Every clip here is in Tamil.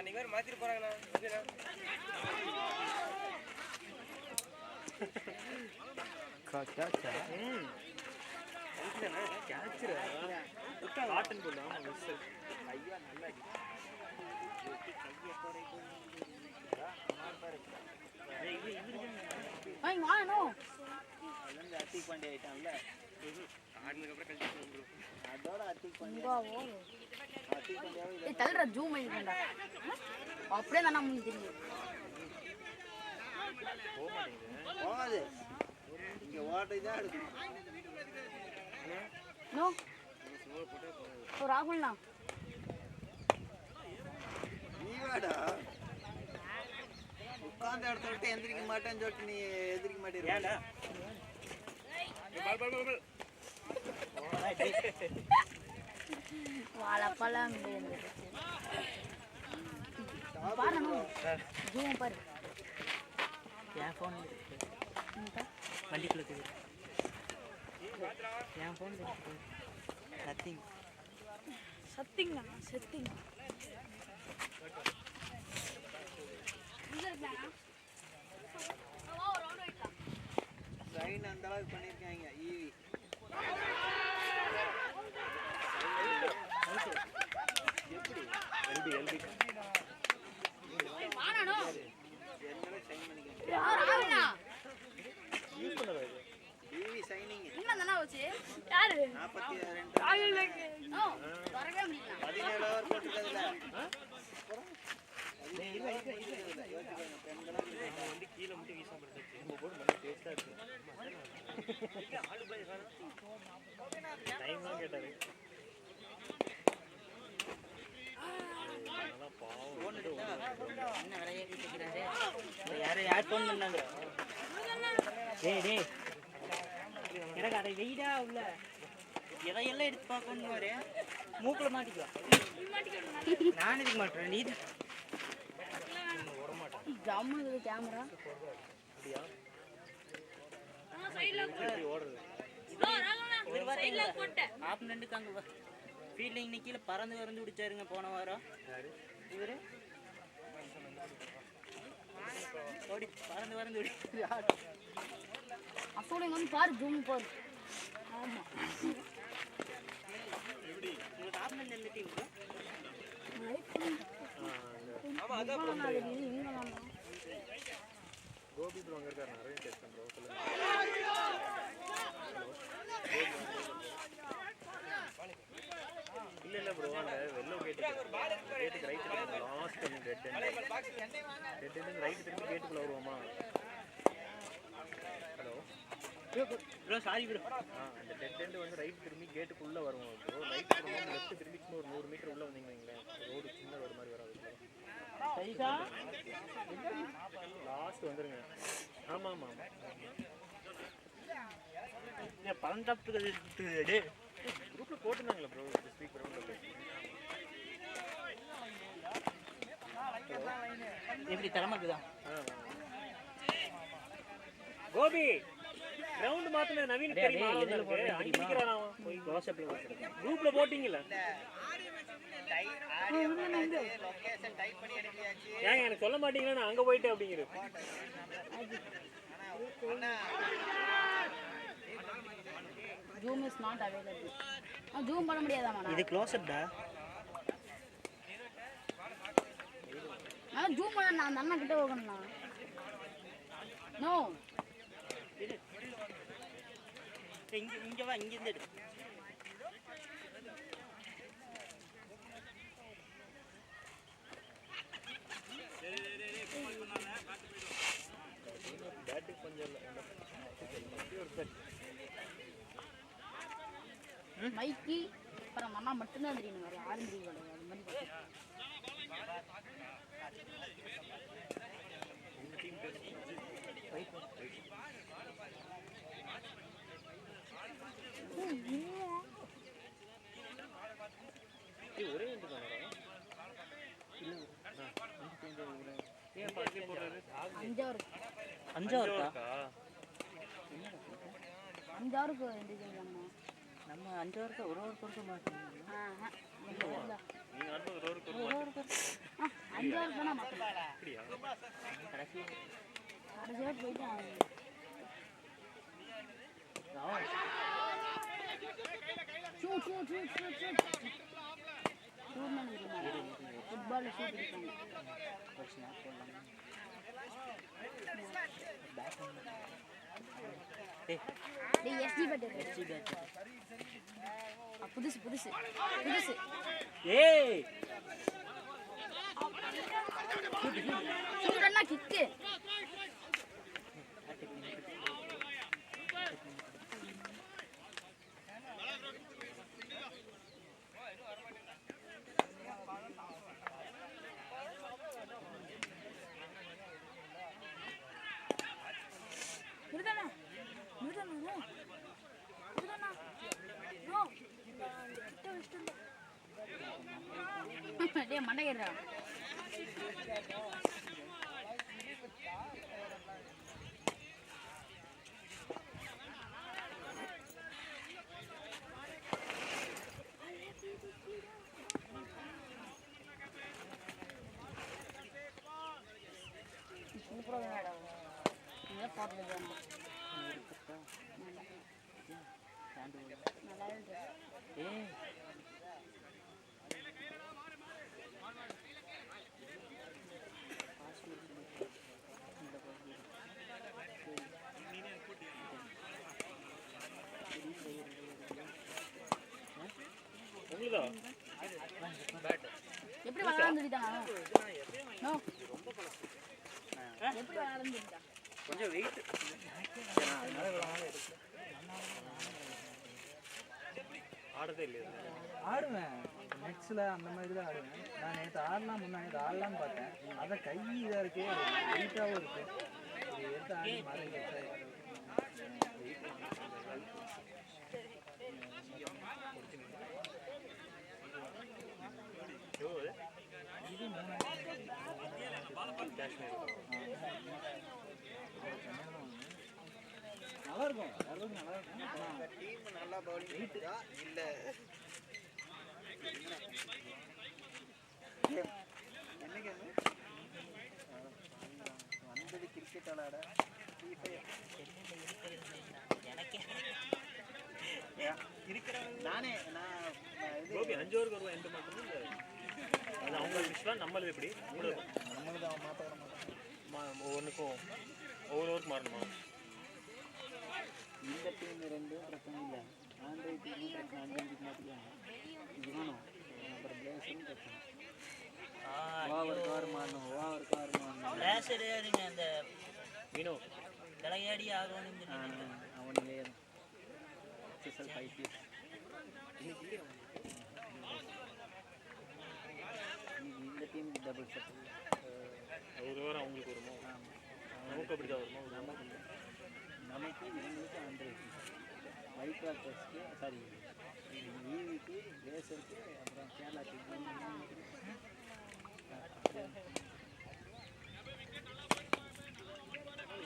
அன்னைக்கு வேற மாத்திட்டு போறாங்கண்ணா. கேட்சா கேட்சரா காட்டன் போல ஆமா மிஸ் ஐயா நல்லா ஐய் வானோ அதுல அட்டிக் பண்ணி ஆயிட்டான்ல ஆடுனதுக்கு அப்புறம் கழிச்சு வந்துரும். அதோட அட்டிக் பண்ணி அட்டிக் பண்ணியாவே ஏய் தள்ளுற ஜூம் பண்ணிட்டா அப்படியே தான நமக்கு தெரியும் போகாது இங்க ஓட்டைதான் எடுக்கணும் நோ ஓ ராகுல்னா நீ வாடா உட்கார்ந்த இடத்த விட்டு எந்திரிக்க மாட்டேன்னு சொல்லிட்டு நீ எந்திரிக்க மாட்டேன் வாழைப்பழம் பாரு ஜூம் பாரு என் ஃபோன் வண்டிக்குள்ள இருக்குது என் ஃபோன் நத்திங் சத்திங்க சத்திங்க ட்ரெயின் அந்த அளவுக்கு பண்ணியிருக்காங்க ஈவி ஈவி சைனிங் என்னதானா வச்சு யாரு 42 ராகுலுக்கு நோ வரவே முடியல 17 ஹவர் போட்டுக்கிறதுல வந்து கீழே மட்டும் வீசா படுத்துச்சு. நம்ம போட்டு நல்லா டேஸ்டா இருக்கு. டைம் தான் கேட்டாரு. நல்லா பாவம். என்ன விலையை கேட்கிறாரு யாரும் யார் ஃபோன் பண்ணாங்க டேய் டேய் எனக்கு அதை வெயிடா உள்ள எதையெல்லாம் எடுத்து பார்க்கணும் வர மூக்கில் மாட்டிக்கலாம் நான் எடுக்க மாட்டேன் நீ ஜம்மு கேமரா ஆப்னண்டுக்கு அங்கே ஃபீல்டிங் நிற்கல பறந்து வறந்து பிடிச்சாருங்க போன வாரம் இவரு ஓடி பறந்து வறந்து அசோட வந்து பாரு ஜூம் பாரு ஆமா உங்களுக்கு ஆப்னண்ட் எந்த டீம் ஆமா அதான் கோபி ப்ரோ அங்க இருக்காரு நிறைய டெஸ்ட் ப்ரோ சொல்லுங்க இல்ல ப்ரோ அந்த வெல்லோ கேட்டுக்கு ரைட் திரும்பி லாஸ்ட் ரெட் எண்ட் ரைட் திரும்பி கேட்டுக்குள்ள வருவோமா ஹலோ ப்ரோ சாரி ப்ரோ அந்த டெட் எண்ட் வந்து ரைட் திரும்பி கேட்டுக்குள்ள வருவோம் ப்ரோ ரைட் திரும்பி லெஃப்ட் திரும்பி ஒரு 100 மீட்டர் உள்ள வந்தீங்கங்களே ரோடு சின்ன ரோடு மாதிரி வராது சைஸா லாஸ்ட் வந்துருங்க ஆமா ஆமா பழந்தாப்புக்கு குரூப்ல போட்டுருந்தாங்களா ப்ரோ ஸ்பீக் ரவுண்ட்ல எப்படி தரமாக்குதா கோபி கிரவுண்ட் மாத்துன நவீன் தெரியுமா போய் வாட்ஸ்அப்ல போட்டுருக்கேன் குரூப்ல போட்டீங்கல ஏங்க எனக்கு சொல்ல மாட்டீங்களா நான் அங்க போயிட்டேன் அப்படிங்கிறது zoom is not available zoom பண்ண முடியாதாமா இது க்ளோஸ்அப்டா நான் ஜூம் பண்ண நான் அந்த அண்ணா கிட்ட போகணும்னா நோ இங்க வா இங்க இருந்து எடு பேட்டிங் கொஞ்சம் மைக்கி அப்புறம் அண்ணா மட்டும்தான் தெரியும் வேற யாரும் தெரிய கிடையாது அது மாதிரி ஒரே வந்து தானடா ஏன் பாட்டி போடுறது அஞ்சாவதுக்கா அஞ்சாவதுக்கு எந்திரிக்கலாமா நம்ம அஞ்சாவதுக்கு ஒரு கொடுக்க மாட்டோம் நீங்க அடுத்து ஒரு 5 hours தானே மாற்றணும். அப்படியா? கடைசியாக போயிட்டு ஃபுட்பால் ஷூட் இருக்காங்க. எஸ்டி பேட் புதுசு புதுசு புதுசு. ஏய் ஷூட் அண்ணா கிக்கு. மண்டையா சூப்பராக பார்த்து நல்லா இருக்கு. எப்படி விளாட்னு சொல்லிட்டாங்க. எப்படி விளாட்னு சொல்லிட்டாங்க. கொஞ்சம் வெயிட் ஆடதே இல்லையா? ஆடுவேன் நெக்ஸ்ட்ல அந்த மாதிரி தான் ஆடுவேன். நான் நேற்று ஆடலாம் நேற்று ஆடலான்னு பார்த்தேன். அதை கை இதாக இருக்கு வெயிட்டாகவும் இருக்கு. எடுத்து ஆடி மாதிரி இது 3000 நல்லா இருக்கும். நல்லா இருக்கும். டீம் நல்லா பவுலிங் இருக்கா இல்ல என்னங்க வந்தது கிரிக்கெட் விளையாட நானே நான் கோபி 5 ஓவருக்கு வருவோம். எந்த மாற்றமும் இல்லை. அது அவங்க விஷயம் நம்மளது எப்படி நம்மளுக்கு அவன் மாற்ற வர மாட்டான். ஒவ்வொன்றுக்கும் ஒவ்வொரு ஓவருக்கு மாறணுமா? இந்த டீம் ரெண்டும் பிரச்சனை இல்லை. ஆண்ட்ராய்ட் டீமும் பிரச்சனை. ஆண்ட்ராய்ட் மாற்றிக்கலாம் இது வேணும். அப்புறம் பிளேஸரும் பிரச்சனை. ஓவர் கார் மாறணும். ஓவர் கார் மாறணும். லேசர் ஏறிங்க அந்த மீனோ தலையாடி ஆகணும். அவனிலே ஸ்பெஷல் 5 பீஸ் இந்த டீம் டபுள் செட். ஒரு ஓவர் அவங்களுக்கு வருமோ? நமக்கு அப்படி தான் வருமோ? நமக்கு இவங்களுக்கு ஆண்ட்ராய்ட் ஒயிட் வாட்டர்ஸ்க்கு சாரி ஈவிக்கு ரேசருக்கு அப்புறம் கேரளா டீம்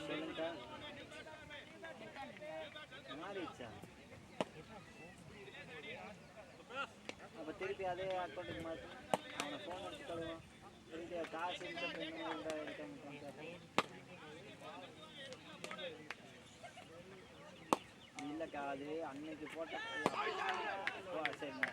சொல்லுங்கக்கா மாறிடுச்சா? அப்போ திருப்பி அதே அக்கௌண்ட்டுக்கு மாற்றி அவனை ஃபோன் எடுத்து கழுவோம். திருப்பி காசு இல்லைக்கா அது அன்னைக்கு போட்ட சரிண்ணா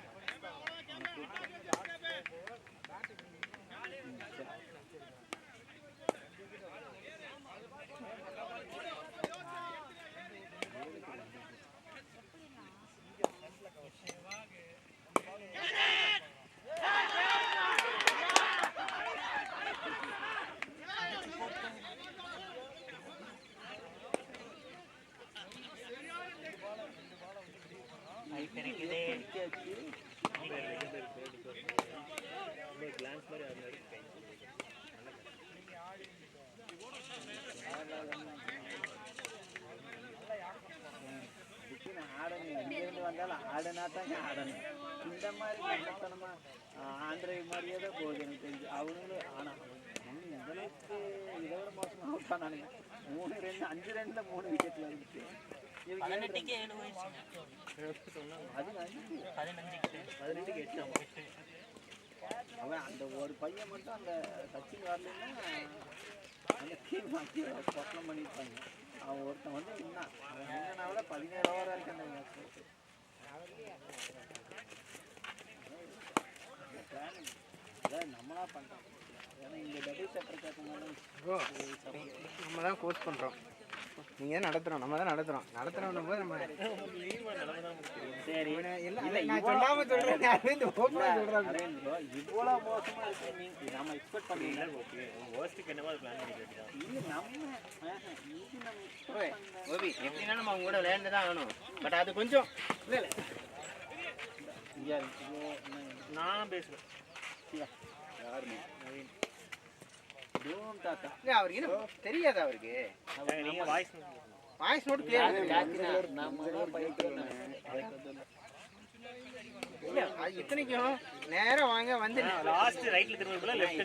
கிளான்ஸ் மாதிரி அது அதுக்கு நான் ஆடணும். எங்கேருந்து வந்தாலும் ஆடனா தாங்க ஆடணும். இந்த மாதிரி மொத்தனமா ஆண்ட்ராய்டு மாதிரியே தான் போகுது எனக்கு தெரிஞ்சு. அவனுங்களும் ஆனால் இந்த அளவுக்கு இதை விட மோசமாக விட்டான். நானுங்க 3 ரன் 5 ரன்ல 3 விக்கெட்டில் இருந்துச்சு. அது 15 அவன் அந்த ஒரு பையன் மட்டும் அந்த சச்சின் வரலைன்னா அந்த டீம் அப்படியே பொட்டலம் பண்ணியிருப்பாங்க. அவன் ஒருத்தன் வந்து நின்னான். அவன் நின்னனால 17 ஓவர் வரைக்கும் அந்த மேட்ச் அதான் நம்மளா பண்ணுறோம். ஏன்னா இந்த டபுள் செட்டர் கேட்கணும் நம்ம தான் கோச் பண்ணுறோம், நீங்கள் தான் நடத்துகிறோம், நம்ம தான் நடத்துகிறோம் போது நம்ம சரி சொல்லாமல் சொல்கிறேன். இவ்வளோ மோசமாக இருக்கு நீங்கள் நம்ம எக்ஸ்பெக்ட் பண்ணீங்களா? ஓகே வேர்ஸ்ட்டுக்கு என்னவோ அது பிளான் பண்ணி கேட்டுதான். இல்லை நம்ம இது நம்ம expect ஓபி எப்படின்னா நம்ம அவங்க கூட விளையாண்டு தான் ஆகணும். பட் அது கொஞ்சம் இல்லை நான் பேசுகிறேன். யாருமே நவீன் டோன் தாத்தா இல்லை அவருக்கு என்ன தெரியாது. அவருக்கு நீங்கள் வாய்ஸ் வாய்ஸ் நோட் கிளியர் நம்ம தான் பயிட்டு இல்லை. அது இத்தனைக்கும் நேரம் வாங்க வந்து லாஸ்ட் ரைட்டில் திரும்ப லெஃப்ட்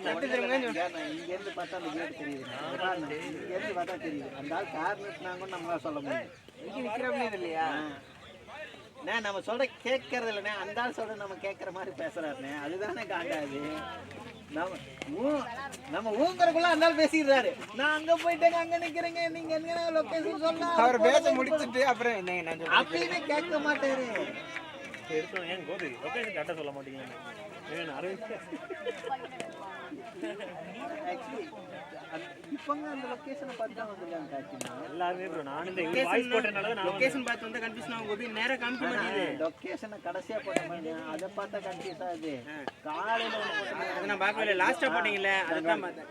இங்கேருந்து பார்த்தா அந்த கேட் தெரியுது. இங்கேருந்து பார்த்தா தெரியுது. அந்த ஆள் கார் நிறுத்தினாங்கன்னு நம்மளால சொல்ல முடியும். இங்கே நிற்கிறோம்னு இல்லையா? நம்ம சொல்ற கேட்கறது இல்லைண்ணே, அந்த ஆள் சொல்ற நம்ம கேட்கற மாதிரி பேசுறாருண்ணே. அதுதானே காண்டாது. நம்ம ஊங்கறக்குள்ள அந்த ஆள் பேசிடுறாரு. நான் அங்க போயிட்டேங்க, அங்க நிக்கிறேங்க, நீங்க என்ன லொகேஷன் சொன்னா அவர் பேச முடிச்சுட்டு அப்புறம் என்ன அப்படியே கேட்க மாட்டாரு. எடுத்தோம் ஏன் கோபி லொகேஷன் கரெக்டாக சொல்ல மாட்டேங்க. அரவிந்த் ஆக்சுவலி இப்பங்க அந்த லொகேஷனை பார்த்து தான் வந்துருக்காங்க காட்சினா எல்லாருமே ப்ரோ. நான் இந்த வாய்ஸ் போட்டனால நான் லொகேஷன் பார்த்து வந்து கன்ஃபியூஷன் ஆகும். கோபி நேரா காமிக்க மாட்டேங்குது. லொகேஷனை கடைசியா போட்ட மாதிரி அதை பார்த்தா கன்ஃபியூஸ் ஆகுது. காலையில ஒன்று போட்ட அதை நான் பார்க்கவே லாஸ்டா போட்டீங்கல்ல, அதுதான் பார்த்தேன்.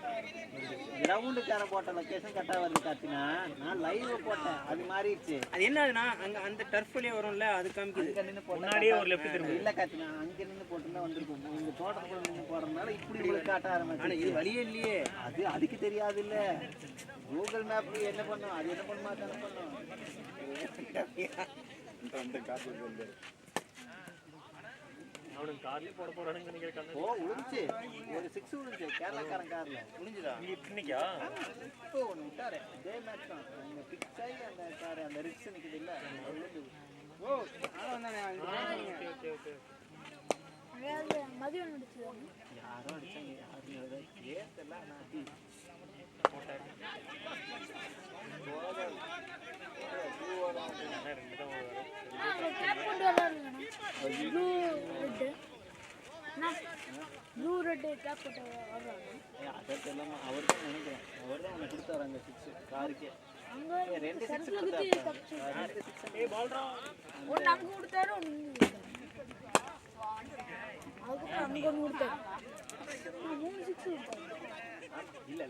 கிரவுண்டுக்கார போட்ட லொகேஷன் கரெக்டா வருது காத்தினா. நான் லைவ் போட்டேன், அது மாறிடுச்சு. அது என்னதுன்னா அங்க அந்த டர்ஃப்லயே வரும்ல, அது காமிக்குது. அங்க நின்று போட்டா முன்னாடியே ஒரு லெஃப்ட் திரும்ப இல்ல காத்தினா, அங்க நின்று போட்டுதான் வந்திருக்கும். இந்த தோட்டத்துக்குள்ள நின்று போறதுனால இப்படி உங்களுக்கு காட்ட ஆனா ஆரம்பிச்சு. இது வழியே இல்லையே. அது அதுக்கு தெரியாது இல்ல. கூகுள் மேப் என்ன பண்ணும், அது என்ன பண்ணுமா தானே பண்ணும். அவனுக்கு கார்லேயே போட போறானுங்க நினைக்கிறேன். ஓ உழுந்துச்சு, ஒரு 6 உழுந்துச்சு கேரளாக்காரன் கார்ல. முடிஞ்சுதா? இன்னைக்கா இப்போ ஒன்று விட்டாரு, இதே மேட்ச் தான். இந்த பிக்ஸ் ஆகி அந்த கார் அந்த ரிக்ஸ் நிற்குது இல்லை, ஓ வந்தானே ஓகே ஓகே. மதியம் நடிச்சு யாரோ அடிச்சாங்க, யாரும் ஏத்தெல்லாம் நாட்டி ப்ளூ ரெட் கேப் போட்டு அதற்கு எல்லாமே அவர் தான் நினைக்கிறேன். அவர் தான் அவனை கொடுத்தாரு அந்த 6 காருக்கே. அங்க 2 6 சர்க்கிள் கொடுத்தாரு. குத்தி தப்பிச்சு. 2 6 ஏய் பால்ரா ஒன்னு அங்க கொடுத்தாரு, ஒன்னு இங்க கொடுத்தாரு. அதுக்கப்புறம் அங்க ஒன்று கொடுத்தாரு. 3 6 கொடுத்தாரு. இல்ல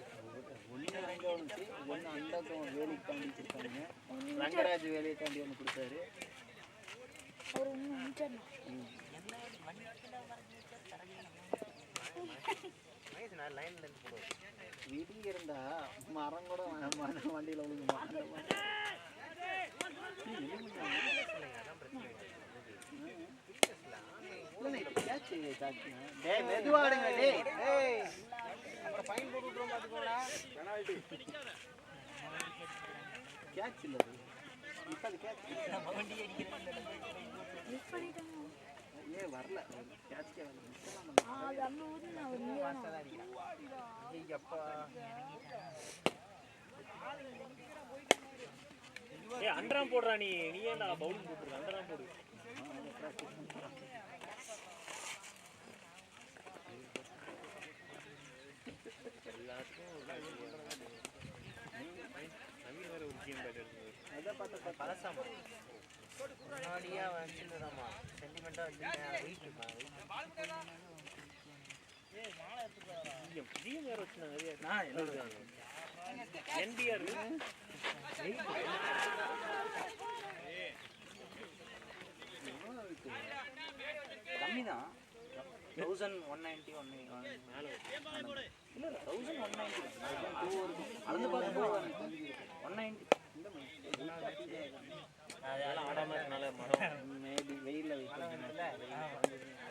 ஒன்று அங்கே வந்துச்சு, ஒன்று அந்த வேலைக்கு தாண்டி கொடுத்தாங்க. ரங்கராஜ் வேலையை தாண்டி ஒன்று கொடுத்தாரு. அவர் ஒன்று முடிச்சாரு. வீட்டுக்கு இருந்தா மரம் கூட வண்டியில விழுகுமா அந்த மாதிரி. மெதுவாடுங்க அப்புறம் ஃபைன் போட்டு விட்டுருவோம் பார்த்துக்கோடா. பெனால்ட்டி கேட்ச் இல்லை இப்போ அது கேட்ச் ஏன் வரல கேட்சே வரல. அது அங்க ஊதி நான் ஒரு இங்கே ஏய் அண்டராம் போடுறா நீ ஏன்டா பவுலிங் போட்டுருக்க? அண்டராம் போடு. நவீன் வேற ஒரு கேம் பேட் எடுத்து அதை பார்த்தா பழசாமா முன்னாடியா வச்சிருந்ததாமா சென்டிமெண்டா வச்சிருக்கேன். ஜிஎம் வேற வச்சுருந்தாங்க. நான் என்ன என்டிஆர் கம்மி தான். 1190 மேல இல்ல 1190 அளந்து பார்க்கும்போது 190. அதெல்லாம் ஆடாம இருக்கனால மரம் மேபி வெயிலில் வைக்கிறாங்க,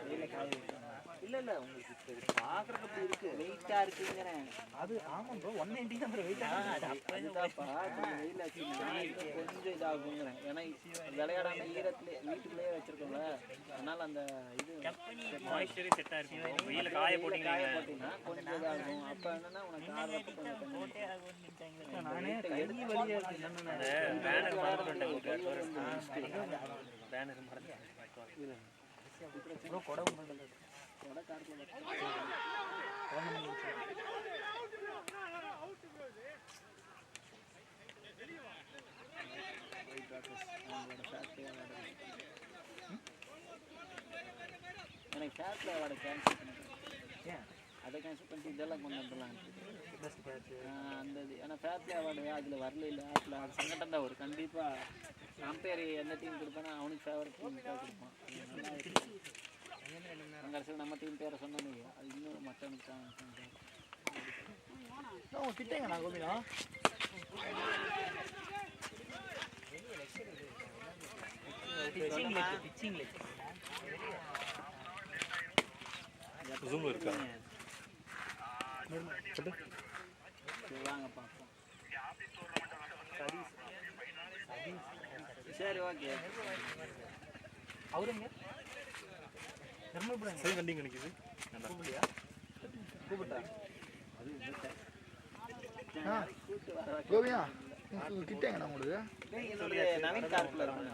வெயிலில் காய வைக்கிறாங்க. இல்ல உங்களுக்கு பாக்குறதுக்கு அப்படி இருக்கு. வெயிட்டா இருக்குங்கிறேன். அது ஆமா ப்ரோ 190 தான் ப்ரோ வெயிட் அதுதான்ப்பா கொஞ்சம் வெயில் ஆச்சுன்னா கொஞ்சம் இதாகுங்கிறேன். ஏன்னா விளையாடாம ஈரத்துல வீட்டுக்குள்ளேயே வச்சிருக்கோம்ல, அதனால அந்த இது மாய்ஸ்சரே செட் ஆயிருக்கும். வெயில காய போட்டீங்கன்னா கொஞ்சம் இதாகும். அப்ப என்னன்னா உனக்கு ஆடுறப்ப கொஞ்சம் நானே கை வலியா இருக்கு என்னன்னு பேனர் மறந்துட்டேன். பேனர் மறந்துட்டேன். ப்ரோ கொடை பண்ணல கொடை கார்ல எனக்கு ஃபேட்ல வர கேன்சல் பண்ணிட்டேன். அதை கேன்சல் பண்ணிட்டு இதெல்லாம் கொண்டு வந்துடலாம். அந்த இது ஏன்னா ஃபேட்ல அவார்டு அதில் வரல இல்லை, அதில் அது சங்கடம் தான் வரும். கண்டிப்பாக அம்பையர் எந்த டீம் கொடுப்பானோ அவனுக்கு ஃபேவரட் டீம் தான் கொடுப்பான். அந்த கடைசியில் நம்ம டீம் பேரை சொன்னோம், அது இன்னும் மற்றவனுக்கு தான் கிட்டேங்க நான் கோபினா பிச்சிங் ஜூம் இருக்கா? வாங்க பார்ப்போம். சரி ஓகே. அவருங்க சரி கண்டிங்க நிக்குது. கூப்பிடலையா? கூப்பிட்டா கோபியா கிட்டேங்கண்ணா உங்களுக்கு நவீன் கார்ல இருக்கும்.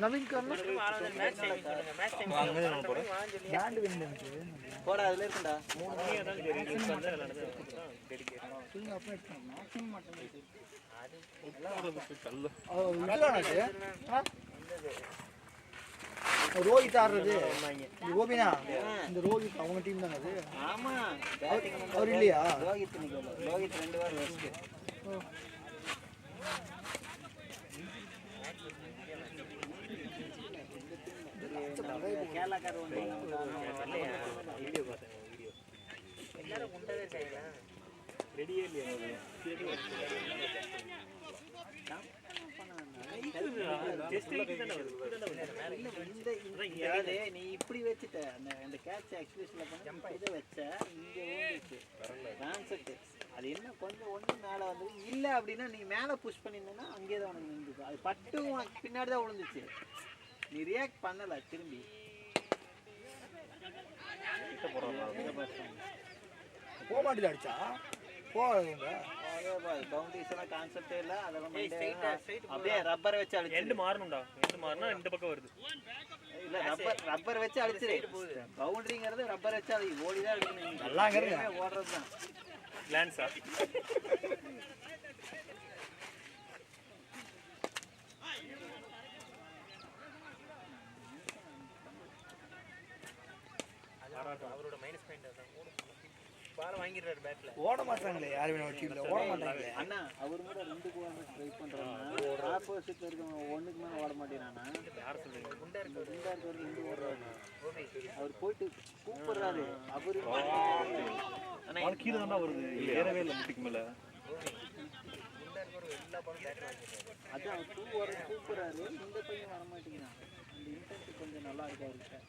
நவீன் கார்ல பேண்ட் வேணும் எனக்கு போடா அதுல இருக்குடா. 3 மணி ஆனாலும் சரி யூஸ் பண்ணா விளையாடுறது டெடிகேட். நீங்க அப்ப எடுக்கணும் மேக்ஸிமம் மட்டும் ரோஹித் ஆடுறது கோபினா இந்த ரோஹித் அவங்க டீம் தானே அது? ஆமா அவர் இல்லையா? ரோஹித் நிக்கல. ரோஹித் 2 வாரம் ரெஸ்ட். கேரளாக்கார ஒன்று வீடியோ பார்த்தேன். வீடியோ எல்லாரும் உண்டவே செய்யல. ரெடியே இல்லையா? நீ இப்படி வச்சுட்ட அந்த கேட்ச் எக்ஸ்பிரஸ்ல இதை வச்ச இங்க ஊந்துச்சு கான்செப்ட். அது என்ன கொஞ்சம் ஒண்ணு மேல வந்து இல்ல அப்படின்னா நீ மேல புஷ் பண்ணிருந்தா அங்கேயே தான் உனக்கு விழுந்துச்சு. அது பட்டு உனக்கு பின்னாடி தான் விழுந்துச்சு. நீ ரியாக்ட் பண்ணல திரும்பி போக மாட்டேது அடிச்சா போவாங்க. பவுண்டரிஸ் எல்லாம் கான்செப்டே இல்ல. அதெல்லாம் அப்படியே ரப்பரை வச்சு அடிச்சு எண்ட் மாறணும்டா. எண்ட் மாறினா இந்த பக்கம் வருது. இல்ல ரப்பர் வச்சு அடிச்சிரு. பவுண்டரிங்கிறது ரப்பர் வச்சு அடி ஓடிதான் அடிக்கணும். நல்லாங்கிறது ஓடுறதுதான் லான்ஸா அவரோட மைனஸ் பாயிண்ட் அதான். பால் வாங்கிடுறாரு பேட்ல. ஓட மாட்டாங்களே யார் வேணும் டீம்ல ஓட மாட்டாங்களே. அண்ணா அவர் கூட 2 கோல் ட்ரை பண்றாங்க. ஆப்போசிட்ல இருக்கவங்க ஒண்ணுக்கு மேல ஓட மாட்டேறானா? யார சொல்றீங்க? குண்டா இருக்கு. குண்டா இருக்கவர் 2 ஓடுறாரு. அவர் போயிட்டு கூப்பிடுறாரு. அவரு அண்ணா கீழ தான்டா வருது. ஏறவே இல்ல முட்டிக்கு மேல. குண்டா இருக்கவர் எல்லா பாலும் பேட் வாங்கிடுறாரு. அதான் 2 ஓட கூப்பிடுறாரு. இந்த பையன் வர மாட்டேங்கிறான். அந்த இன்டென்ட் கொஞ்சம் நல்லா இருக்கு அவருக்கு.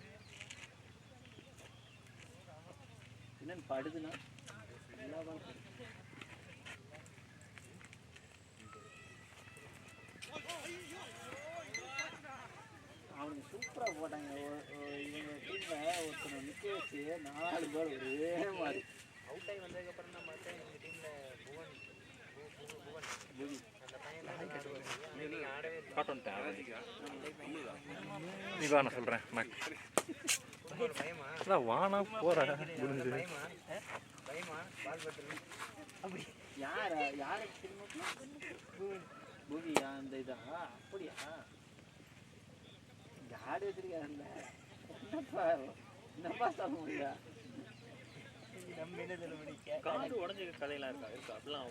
என்னன்னு படுதுன்னா அவனுக்கு சூப்பரா போட்டாங்க. இவங்க டீம்ல ஒருத்தனை நிக்க வச்சு 4 பேர் ஒரே மாதிரி அவுட் ஆகி வந்ததுக்கு அப்புறம் தான் பார்த்தேன் எங்க டீம்ல புவன் அந்த பையன் ஆடவே காட்டோன்ட்டேன். நீ வா நான் சொல்றேன். பயமா வானா போற புரிஞ்சு பயமா பால் பட்டு அப்படி யாரை பூவியா அந்த இதா அப்படியா ஆடு வச்சிருக்காருல்ல என்னப்பா சொல்ல முடியா? காடு உடஞ்ச கதையெல்லாம் இருக்கா அப்படிலாம்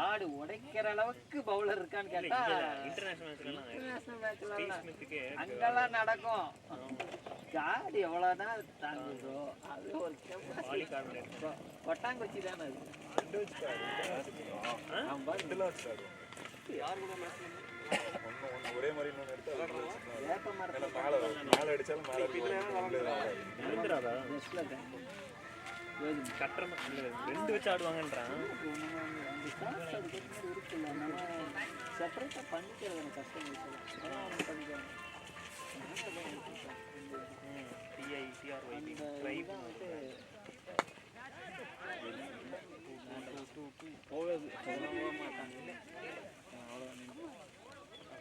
ஆடு உடைக்கிற அளவுக்கு பவுலர் இருக்கான்னு கேட்டா இன்டர்நேஷனல் மேட்ச்ல அங்கெல்லாம் நடக்கும். ஆடு எவ்வளவுதான் தாங்குதோ அது ஒரு கொட்டாங்குச்சி தானே அது. யாரு கூட ஒரே மாதிரி இன்னொன்று எடுத்து வேப்ப மரத்தை மேலே அடிச்சாலும் மேலே விழுந்துடாதா பெஸ்ட்ல கட்டுற இல்லை 2 வச்சு ஆடுவாங்கன்றான். இருக்குல்ல நம்ம செப்பரேட்டாக பண்ணிக்கிறது எனக்கு கஷ்டம் இருக்குது. பண்ணிக்கிறேன் TICRYB போகாது போக மாட்டாங்க.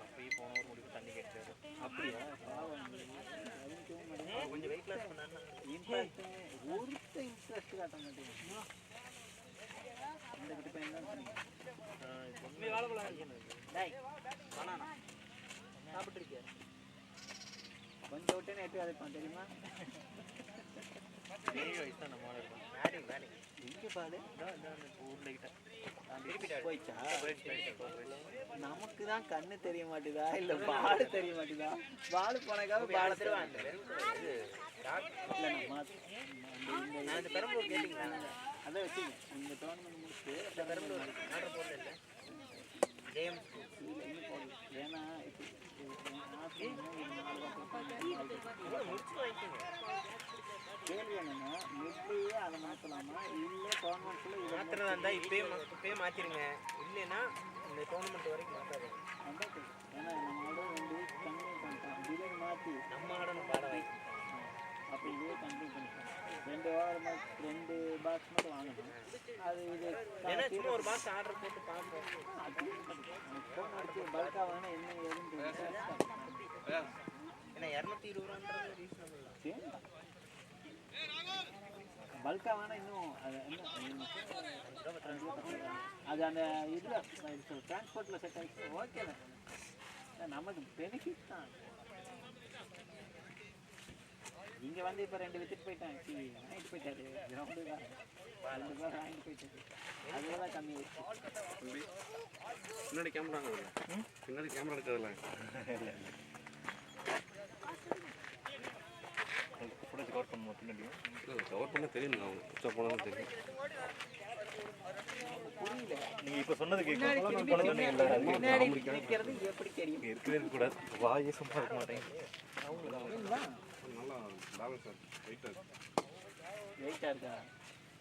அப்படியே போன ஒரு முடிவு தண்ணி கிடைச்சாரு. அப்படியா கொஞ்சம் வெயிட் லாஸ் பண்ணா இன்ட்ரெஸ்ட் ஒருத்த இன்ட்ரெஸ்ட் காட்ட மாட்டேங்குது. இந்த கிட்ட பையன் தான் சாப்பிட்டு இருக்கியா? கொஞ்சம் விட்டு நேற்று அதைப்பான் தெரியுமா? 7 வயசு தான் நம்ம இருக்கும். இங்கே பாடு ஊர்ல கிட்ட போயிச்சா? நமக்கு தான் கண்ணு தெரிய மாட்டேதா இல்ல பாடு தெரிய மாட்டேதா? பாடு போனக்காக பாடு தருவாங்க. இந்த பெரம்பலூர் கேட்டீங்களா? அதை வச்சுங்க இந்த டோர்னமெண்ட் முடிச்சு பெரம்பலூர் ஆர்டர் போடல இல்லை ஜேஎம் இன்னும் போடல. ஏன்னா கேள்வி என்னன்னா எப்படியே அதை மாற்றலாமா இல்லை டோர்னமெண்ட்ல மாத்திரதா இருந்தா இப்பயே மாத்திருங்க. இல்லைன்னா இந்த டோர்னமெண்ட் வரைக்கும் மாத்தாது. ஏன்னா நம்மளோட 2 வீக் கம்மி பண்ணிட்டோம். திடீர்னு மாற்றி நம்ம ஆடணும் பாட வைக்கும். அப்போ இதே கண்டினியூ பண்ணிட்டோம். 2 வாரம் 2 பாக்ஸ் மட்டும் வாங்கணும். அது இது ஏன்னா சும்மா ஒரு பாக்ஸ் ஆர்டர் போட்டு பார்ப்போம். ஃபோன் அடிச்சு பல்காக வேணா என்ன ஏதுன்னு ஏன்னா 220 ரூபான்றது ரீசனபிள் தான். சேம் தான். பல்காக வேணா இன்னும் அது என்ன அது அந்த இதில் டிரான்ஸ்போர்ட்டில் செட் ஆகிடுச்சு. ஓகே தான் நமக்கு பெனிஃபிட் தான். இங்கே வந்து இப்போ 2 வித்துட்டு போயிட்டான். வாங்கிட்டு போயிட்டாரு கிரவுண்டு தான் 2 பேர் வாங்கிட்டு போயிட்டாரு. அதில் தான் கம்மி ஆயிடுச்சு. பின்னாடி கேமரா பின்னாடி கேமரா எடுக்கிறதுல ஃபுட்டேஜ் கவர் பண்ணுவோம் பின்னாடியும். இல்லை கவர் பண்ண தெரியும். அவங்க உச்சா போனாலும் தெரியும். புரியல. நீங்கள் இப்போ சொன்னது பின்னாடி நிற்கிறது எப்படி தெரியும்? இருக்கவே கூடாது. வாயே சும்மா இருக்க மாட்டேங்குது. நல்லா பேலன்ஸ் ஆகும். வெயிட்டாக இருக்கு. வெயிட்டாக இருக்கா?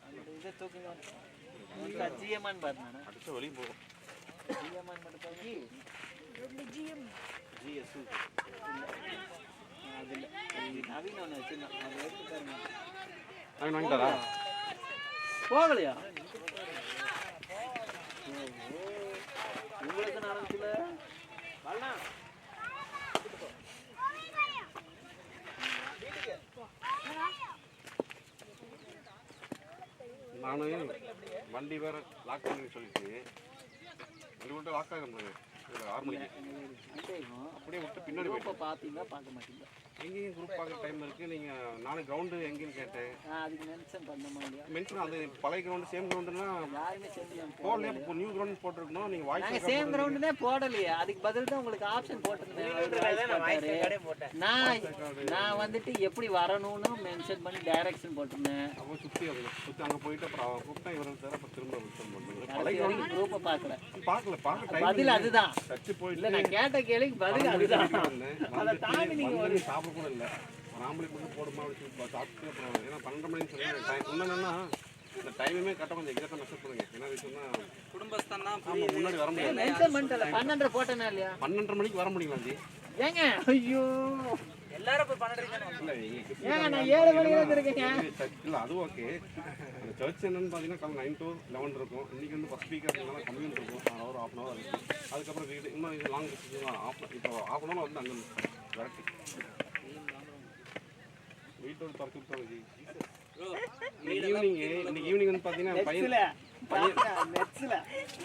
அந்த இதை தூக்குங்க. ஜிஎம்மான்னு பாருங்க. அடிச்சா வெளியே போகும். ஜிஎம்மான் மட்டும் பாருங்க. ஜிஎஸ்ஸு அது இல்லை. நவீன் ஒன்று வச்சுருந்தான். அதை எடுத்து பாருங்க. அவன் வாங்கிட்டாரா? போகலையா? உங்களுக்கு நடந்துச்சுல வரலாம். நானும் வண்டி வேற லாக் பண்ணி சொல்லிட்டு வண்டி விட்டு லாக் ஆகிருந்தாங்க 6 மணிக்கு. அப்படியே விட்டு பின்னாடி இப்போ பார்த்தீங்களா பார்க்க மாட்டீங்களா? எங்கேயும் குரூப் பார்க்குற டைம் இருக்குது. நீங்கள் நானும் கிரவுண்டு எங்கேன்னு கேட்டேன். அதுக்கு மென்ஷன் பண்ணமா இல்லையா? மென்ஷன் அது பழைய கிரவுண்டு சேம் கிரவுண்டுன்னா யாருமே சேர்ந்து போடலையே. இப்போ நியூ கிரவுண்ட் போட்டிருக்கணும். நீங்கள் நாங்கள் வாய்ஸ் சேம் கிரவுண்டுனே போடலையே. அதுக்கு பதில் தான் உங்களுக்கு ஆப்ஷன் போட்டிருந்தேன். நான் வந்துட்டு எப்படி வரணும்னு மென்ஷன் பண்ணி டைரக்ஷன் போட்டிருந்தேன். அப்போ சுற்றி அங்கே போயிட்டு அப்புறம் அவன் கூப்பிட்டா இவருக்கு தர அப்புறம் திரும்ப ரிட்டர்ன் பண்ணுறது. பழைய கிரவுண்டு குரூப்பை பார்க்கல. பார்க்க பதில் அதுதான். சர்ச்சு போயிட்டு இல்லை நான் கேட்ட கேள்விக்கு பதில் அதுதான். அதை தாண்டி நீங்கள் ஒரு சாப்பிட கூட இல்லை. ஒரு ஆம்பளை மட்டும் போடுமா அப்படின்னு சொல்லி சாப்பிட்டு அப்புறம் ஏன்னா 12 மணின்னு சொல்லி டைம் என்னன்னா இந்த டைமுமே கரெக்டாக கொஞ்சம் எக்ஸாக்டாக மெசேஜ் பண்ணுங்க. என்ன விஷயம்னா குடும்பஸ்தான் தான் ஆமாம் முன்னாடி வர முடியாது. மென்ஷன் பண்ணிட்டல 12 போட்டேனா இல்லையா? 12:30 மணிக்கு வர முடியுங்களா ஜி? ஏங்க ஐயோ எல்லாரும் போய் 12 தானே. இல்லை எங்களுக்கு ஏங்க நான் 7 மணிக்கு வந்துருக்கேங்க. இல்லை அது ஓகே. அந்த சர்ச் என்னன்னு பார்த்தீங்கன்னா காலை 9 to 11 இருக்கும். இன்றைக்கி வந்து ஃபஸ்ட் வீக் அப்படின்னா கம்மியாக இருக்கும். ஒரு ½ hour இருக்கும். அதுக்கப்புறம் வீடு இன்னும் இது லாங் இப்போ ½ hour வந்து அங்கே விரட்டி வீட்டோட துறச்சு விட்டாங்க ஜி. இன்னைக்கு ஈவினிங் வந்து பார்த்தீங்கன்னா பையன் நெட்ஸ்ல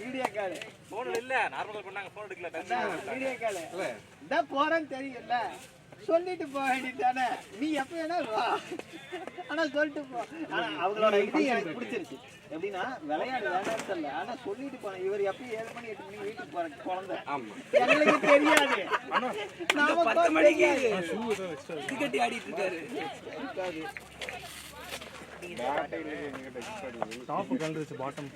வீடியோ கால் ஃபோன் இல்ல நார்மலா பண்ணாங்க ஃபோன் எடுக்கல வீடியோ கால் இதா போறேன்னு தெரியும்ல சொல்லிட்டு போக வேண்டியதானே. நீ எப்ப வேணா வா ஆனா சொல்லிட்டு போ. ஆனா அவங்களோட இது எனக்கு பிடிச்சிருச்சு. எப்படின்னா விளையாடு வேண்டாம்னு சொல்ல ஆனா சொல்லிட்டு போனேன். இவர் எப்பயும் 7 மணி 8 மணி வீட்டுக்கு போற குழந்தை எங்களுக்கு தெரியாது. நாம 10 மணிக்கு டிக்கெட் ஆடிட்டு இருக்காரு. Top கலந்துச்சு bottom.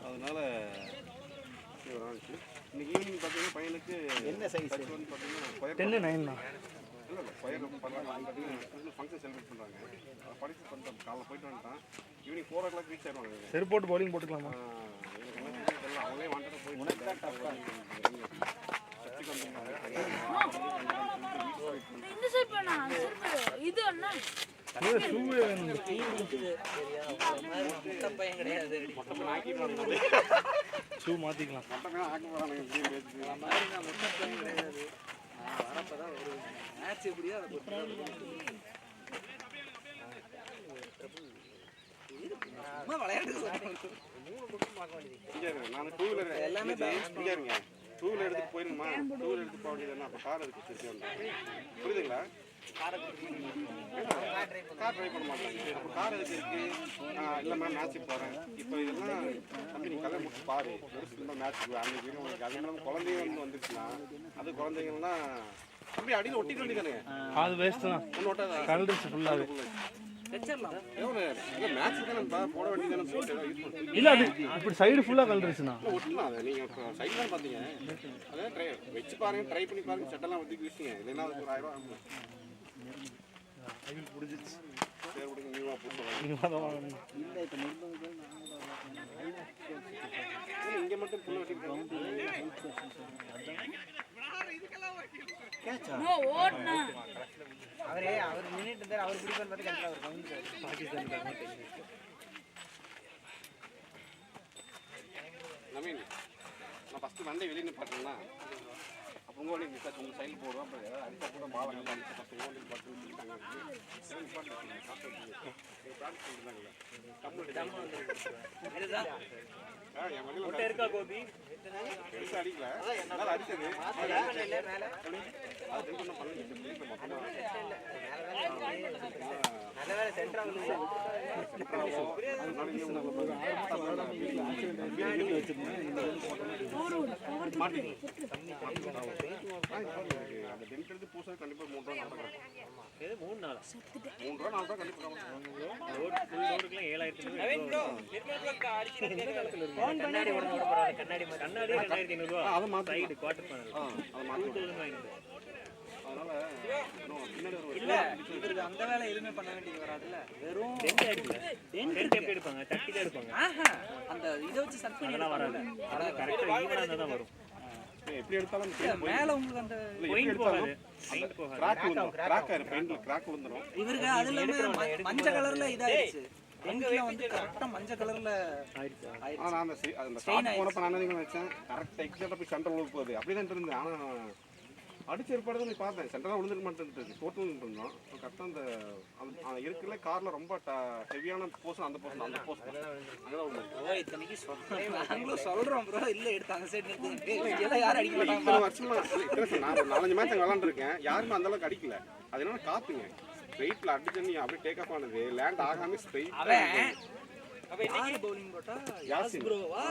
அதனால ஃபீவர் ஆச்சு. இன்னைக்கு ஈவினிங் பார்த்தீங்கன்னா பையனுக்கு என்ன சைஸ் வந்து பார்த்தீங்கன்னா 10-9 தான். இல்லை கொயர் பண்ணாங்க. அவங்க பார்த்தீங்கன்னா ஃபங்க்ஷன் செலிப்ரேட் பண்ணுறாங்க. படிச்சு பண்ணிட்டு காலைல போயிட்டு வந்துட்டான். ஈவினிங் 4 o'clock ரீச் ஆயிடுவாங்க. செருப்பு போட்டு பவுலிங் போட்டுக்கலாமா? எனக்கு என்ன தெரியல, அவங்களே வாண்டடாக போயிட்டு சர்ச்சுக்கு வந்துருந்தாங்க. இந்த சைடு பண்ணா இது அண்ணா ஷூவே வேணும். முட்டை பையன் கிடையாது. ஷூ மாற்றிக்கலாம். மொத்தமே ஆக்க போகிறாங்க. இப்படியே பேசி மாதிரி நான் முட்டை பையன் கிடையாது. நான் வரப்போ தான் ஒரு மேட்ச் எப்படியோ அதை சும்மா விளையாட்டு இங்கே இருங்க. நான் 2-wheeler எல்லாமே இங்கே இருங்க. 2-wheeler எடுத்துட்டு போயிருங்கம்மா. 2-wheeler எடுத்துட்டு போக வேண்டியதுன்னா அப்போ கார் எடுத்து திருப்பி வந்தேன். புரியுதுங்களா? கார் ட்ரைவ் பண்ண மாட்டாங்க. அப்போ கார் எதுக்கு இருக்கு? இல்லை மேம் மேட்ச்சுக்கு போகிறேன். இப்போ இதெல்லாம் தம்பி நீ கல்யாணம் முடிச்சு பாரு. ஒரு சில மேட்ச்சுக்கு அன்னைக்கு உங்களுக்கு அதே மாதிரி குழந்தைங்க வந்து வந்துருச்சுன்னா அது குழந்தைங்கன்னா தம்பி அடியில் ஒட்டிக்க வேண்டியதானே? அது வேஸ்ட் தான். ஒன்று ஒட்டாதா? கலந்துருச்சு ஃபுல்லாகவே. எவ்வளோ இல்லை மேட்ச்சுக்கு தானே போட வேண்டியதானே சொல்லிட்டு யூஸ் பண்ணுறேன். இல்லை அது இப்படி சைடு ஃபுல்லாக கலந்துருச்சுண்ணா. ஒட்டலாம் அதை நீங்கள் சைடு தான் பார்த்தீங்க. அதான் ட்ரை வச்சு பாருங்க, ட்ரை பண்ணி பாருங்க. சட்டெல்லாம் வச்சு வீசுங்க. இல்லைன்னா அதுக்கு ஒரு 1000 ரூபா ஆகும். பிடிச்சிச்சு. சரி விடுங்க, நீங்களா போட்டு இங்கே மட்டும் புள்ள வெட்டிருக்காங்க. நோ ஓட்னா அவர் நின்றுட்டு இருந்தார். அவர் பிடிப்பான்னு பார்த்து கரெக்டாக அவர் கவனிச்சார். பாகிஸ்தான் நவீன், நான் ஃபஸ்ட்டு வண்டி வெளியே நிப்பாட்டினா அப்போ உங்கள் வண்டி நிற்காச்சு உங்கள் சைடில் போடுவோம். அப்புறம் ஏதாவது அடித்தா கூட பாலம் நிப்பாட்டு ஃபஸ்ட்டு உங்கள் வண்டி நிப்பாட்டு சொல்லிட்டாங்க. என் வண்டியில் இருக்கா கோபி பெருசாக அடிக்கல, அதனால் அடிச்சது அது டென்ஷன் பண்ணிட்டு நல்ல வேலை சென்ட்ரா அந்த டென்ட் எடுத்து பூசா கண்டிப்பாக 3 ரூபா 3 நாள் 3 ரூபா 4 ரூபா கண்டிப்பாக ரோடுக்குலாம் 7,000 கண்ணாடி கண்ணாடி 2,500 ரூபா. அதை மாற்றி சைடு குவார்டர் பேனல் அதை மாற்றி 2,500. அதனால பின்னாடி இல்ல இவருக்கு அந்த வேலை எதுவுமே பண்ண வேண்டியது வராதுல்ல. வெறும் டென்ட் ஆயிடுங்க. டென்ட் எப்படி எடுப்பாங்க? தட்டி தான் எடுப்பாங்க. அந்த இதை வச்சு சர்ச் பண்ணி அதெல்லாம் வராது. கரெக்டாக ஈவனாக இருந்தால் தான் வரும். எப்படி எடுத்தாலும் மேல உங்களுக்கு அந்த பெயிண்ட் போகாது. பெயிண்ட் போகாது. கிராக் வந்துடும். கிராக் ஆயிரும். பெயிண்ட்ல கிராக் வந்துடும். இவருக்கு அது இல்லாம மஞ்சள் கலர்ல இதாயிடுச்சு. எங்கல வந்து கரெக்டா மஞ்சள் கலர்ல ஆயிடுச்சு. ஆனா அந்த ஸ்டார்ட் போனப்ப நான் என்ன நினைச்சேன், கரெக்டா எக்ஸாக்ட்டா போய் சென்டர் விழுக போகுது அப்படிதான் இருந்தேன். ஆனா அடிச்சு ஏற்பாடு நீ பார்த்தேன், சென்டரா விழுந்துக்க மாட்டேன் டோட்டல் இருந்தோம். கரெக்டாக அந்த இருக்குல்ல காரில் ரொம்ப ஹெவியான போர்ஷன் அந்த போர்ஷன் அங்கதான் விழுந்து. இத்தனைக்கு நாங்களும் சொல்றோம் ப்ரோ, இல்ல எடுத்து அந்த சைடு நிறுத்தி யாரும் அடிக்க மாட்டாங்க. இத்தனை வருஷமா நான் 4-5 மேட்ச் அங்கே விளாண்டுருக்கேன், யாருமே அந்த அளவுக்கு அடிக்கல. அது என்னன்னா காத்துங்க ஸ்ட்ரெயிட்ல அடிச்சு நீ அப்படியே டேக் ஆஃப் ஆனது லேண்ட் ஆகாம ஸ்ட்ரெயிட். யாரு பவுலிங் போட்டா? யாசின் ப்ரோவா?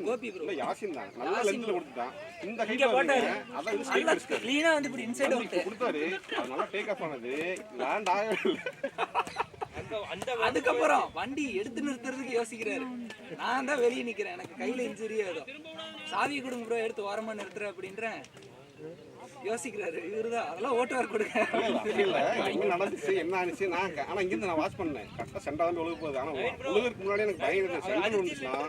கோபி ப்ரோ. இல்ல யாசின் தான் நல்ல லென்த்ல கொடுத்தான். இந்த ஹைட்ல போட்டாரு. அத வந்து ஸ்ட்ரைட் அடிச்சாரு. க்ளீனா வந்து இப்படி இன்சைட் அவுட் கொடுத்தாரு. அது நல்லா டேக் ஆஃப் ஆனது லேண்ட் ஆகவே இல்ல. அதுக்கப்புறம் வண்டி எடுத்து நிறுத்துறதுக்கு யோசிக்கிறாரு. நான் தான் வெளியே நிக்கிறேன், எனக்கு கையில இன்ஜுரி ஆகும், சாவி கொடுங்க ப்ரோ எடுத்து ஓரமா நிறுத்துறேன் அப்படின்றேன். யோசிக்கிறாரு இவருதான். அதெல்லாம் ஓட்டுவார் கொடுங்க. இல்ல இங்க நடந்துச்சு என்ன ஆனிச்சு. நான் ஆனா இங்கிருந்து நான் வாட்ச் பண்ணேன். கரெக்டா சென்டா தான் ஒழுகு போகுது. ஆனா ஒழுகுக்கு முன்னாடி எனக்கு பயம் இருந்துச்சு. சென்டர் வந்துச்சுன்னா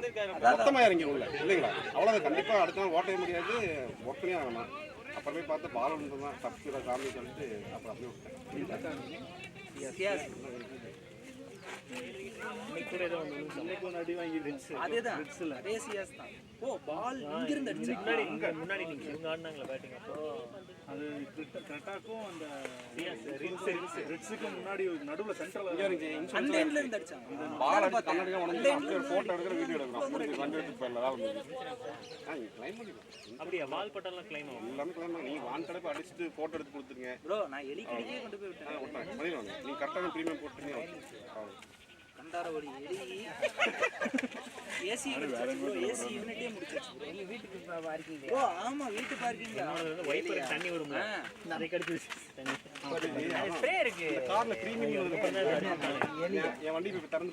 மொத்தமா இறங்கி உள்ள இல்லைங்களா, அவ்வளவு கண்டிப்பா அடுத்த நாள் ஓட்டவே முடியாது, ஒர்க் பண்ணி ஆகணும். அப்புறமே பார்த்து பால் ஒன்று தான் தப்பிச்சுட காமி சொல்லிட்டு அப்புறம் அப்படியே விட்டேன். அதேதான் அதே சியாஸ் தான். ஓ பால் இங்க இருந்து அடிச்சு முன்னாடி நீங்க இவங்க ஆடுனாங்களா பேட்டிங், அப்போ அது கரெக்டாக்கும் அந்த ரிட்ஸுக்கு முன்னாடி நடுவுல சென்டர்ல அந்த எண்ட்ல இருந்து அடிச்சாங்க. பால் அடிச்சு கண்ணாடியா உடனே அப்படியே போட்டோ எடுக்கிற வீடியோ எடுக்கிறோம். முடிஞ்சு வண்டி எடுத்து போயிடலாம். கிளைம் பண்ணிக்கலாம். அப்படியே வால் பட்டெல்லாம் கிளைம் ஆகும். எல்லாமே கிளைம் பண்ணி நீங்க வான் தடவை அடிச்சுட்டு போட்டோ எடுத்து கொடுத்துருங்க. ப்ரோ நான் எலிக்கடிக்கே கொண்டு போய் விட்டேன். பண்ணிடுவாங்க. நீங்க கரெக்டான ப்ரீமியம் போட்டுருங்க. கண்டார ஓடி எலி ஏசி ப்ரோ, ஏசி யூனிட்டே முடிச்சிருச்சு ப்ரோ. நீங்க வீட்டுக்கு பார்க்கிங் ப்ரோ? ஆமா வீட்டு பார்க்கிங்ல வைப்பர் தண்ணி வரும்ல, அதை கடிச்சு தண்ணி ஸ்ப்ரே இருக்கு. கார்ல பிரீமியம் என் வண்டி இப்ப திறந்து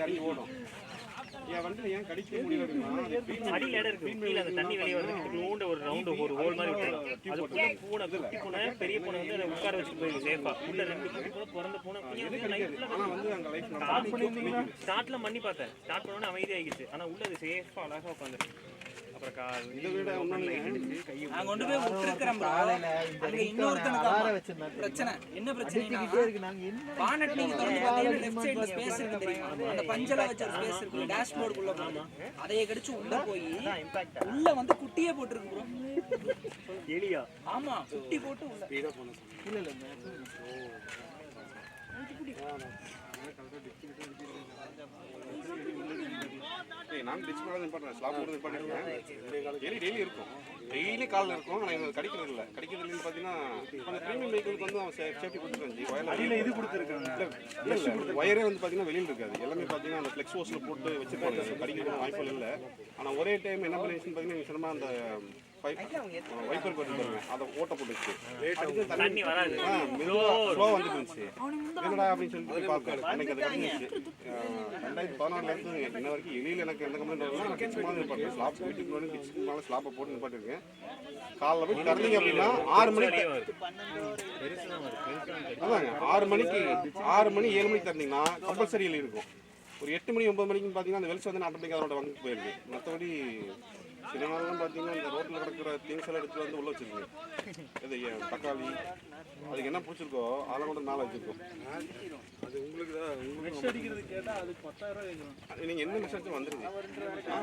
இறங்கி ஓடும். என் வண்டியில ஏன் கடிக்க முடியல அடியில் இடம் இருக்கு, கீழே அந்த தண்ணி வெளியே வருது, ஒரு ரவுண்டு ஒரு ஹோல் மாதிரி விட்டுருலாம். அது பூனை குட்டி பூனை பெரிய பூனை வந்து அதை உட்கார வச்சுட்டு போயிருக்கு சேஃபா. உள்ள 2 குட்டி பூனை பிறந்த பூனை. ஆனா வந்து அங்க லைஃப் ஸ்டார்ட்ல பண்ணி பார்த்தேன், ஸ்டார்ட் பண்ணோன்னே அமைதியாகிடுச்சு. ஆனா உள்ள அது சேஃபா அழகா உட்காந்துருக்கு. அப்புறம் இதை விட ஒண்ணு நான் கொண்டு போய் விட்டுருக்கிறேன் bro. அங்க இன்னொருத்தனுக்கு பிரச்சனை என்ன பிரச்சனைனா பானட் நீங்க திறந்து பார்த்தீங்கன்னா லெஃப்ட் சைடுல ஸ்பேஸ் இருக்கு தெரியுமா, அந்த பஞ்சல வச்ச ஸ்பேஸ் இருக்கு டேஷ்போர்டுக்குள்ள போய் அதையே கடிச்சு உள்ள போய் உள்ள வந்து குட்டியே போட்டுருக்கு bro. எலியா? ஆமா குட்டி போட்டு உள்ள ஸ்பீடா போன இல்ல இல்ல நான் டிச் பண்ண நிப்பாட்டேன், ஸ்லாப் போட்டு நிப்பாட்டிருக்கேன். எலி டெய்லி இருக்கும், டெய்லி காலில் இருக்கும். ஆனால் எங்களுக்கு கடிக்கிறது இல்லை. கடிக்கிறது இல்லைன்னு பார்த்தீங்கன்னா அந்த ப்ரீமியம் வெஹிக்கிளுக்கு வந்து அவன் சேஃப்டி கொடுத்துருக்காங்க. அடியில் இது கொடுத்துருக்காங்க, ஒயரே வந்து பார்த்தீங்கன்னா வெளியில் இருக்காது. எல்லாமே பார்த்தீங்கன்னா அந்த ஃப்ளெக்ஸ் ஹோஸில் போட்டு வச்சுருப்பாங்க. கடிக்கிறது வாய்ப்புகள் இல்லை. ஆனால் ஒரே டைம் என்ன பண்ணிடுச்சுன்னு பார்த்தீங்கன்னா சொன்னமா அந்த வைப்பர் பாருங்க அதை ஓட்ட போட்டுச்சு, தண்ணி வராது, ஸ்லோ வந்துட்டு இருந்துச்சு. என்னடா அப்படின்னு சொல்லிட்டு பார்த்தேன். அன்னைக்கு அது கடிச்சிச்சு. 2014 இருந்து இன்ன வரைக்கும் எலியில் எனக்கு எந்த கம்ப்ளைண்ட் வரலாம். நான் கிச்சன் மாதிரி நிப்பாட்டேன், ஸ்லாப் வீட்டுக்கு முன்னாடி கிச்சன் மேலே ஸ்லாப்பை போட்டு நிப்பாட்டிருக்கேன். காலைல போய் திறந்தீங்க அப்படின்னா 6 மணிக்கு அதாங்க 6 மணிக்கு 6 மணி 7 மணிக்கு திறந்தீங்கன்னா கம்பல்சரி எலி இருக்கும். ஒரு 8 மணி 9 மணிக்கு பார்த்தீங்கன்னா அந்த வெளிச்சம் வந்து ஆட்டோமேட்டிக்காக அதோட வந்துட்டு போயிருக்கு. மற்றபடி சில நாள்லாம் பார்த்தீங்கன்னா இந்த ரோட்டில் கிடக்கிற திங்ஸ் எல்லாம் எடுத்து வந்து உள்ள வச்சிருக்கேன். இது தக்காளி அதுக்கு என்ன பிடிச்சிருக்கோ அதெல்லாம் கொண்டு மேலே வச்சிருக்கோம். அது உங்களுக்கு தான் மெஷ் அடிக்கிறது கேட்டால் அதுக்கு 10,000 நீங்கள் என்ன மெஷ் அடிச்சு வந்துருங்க.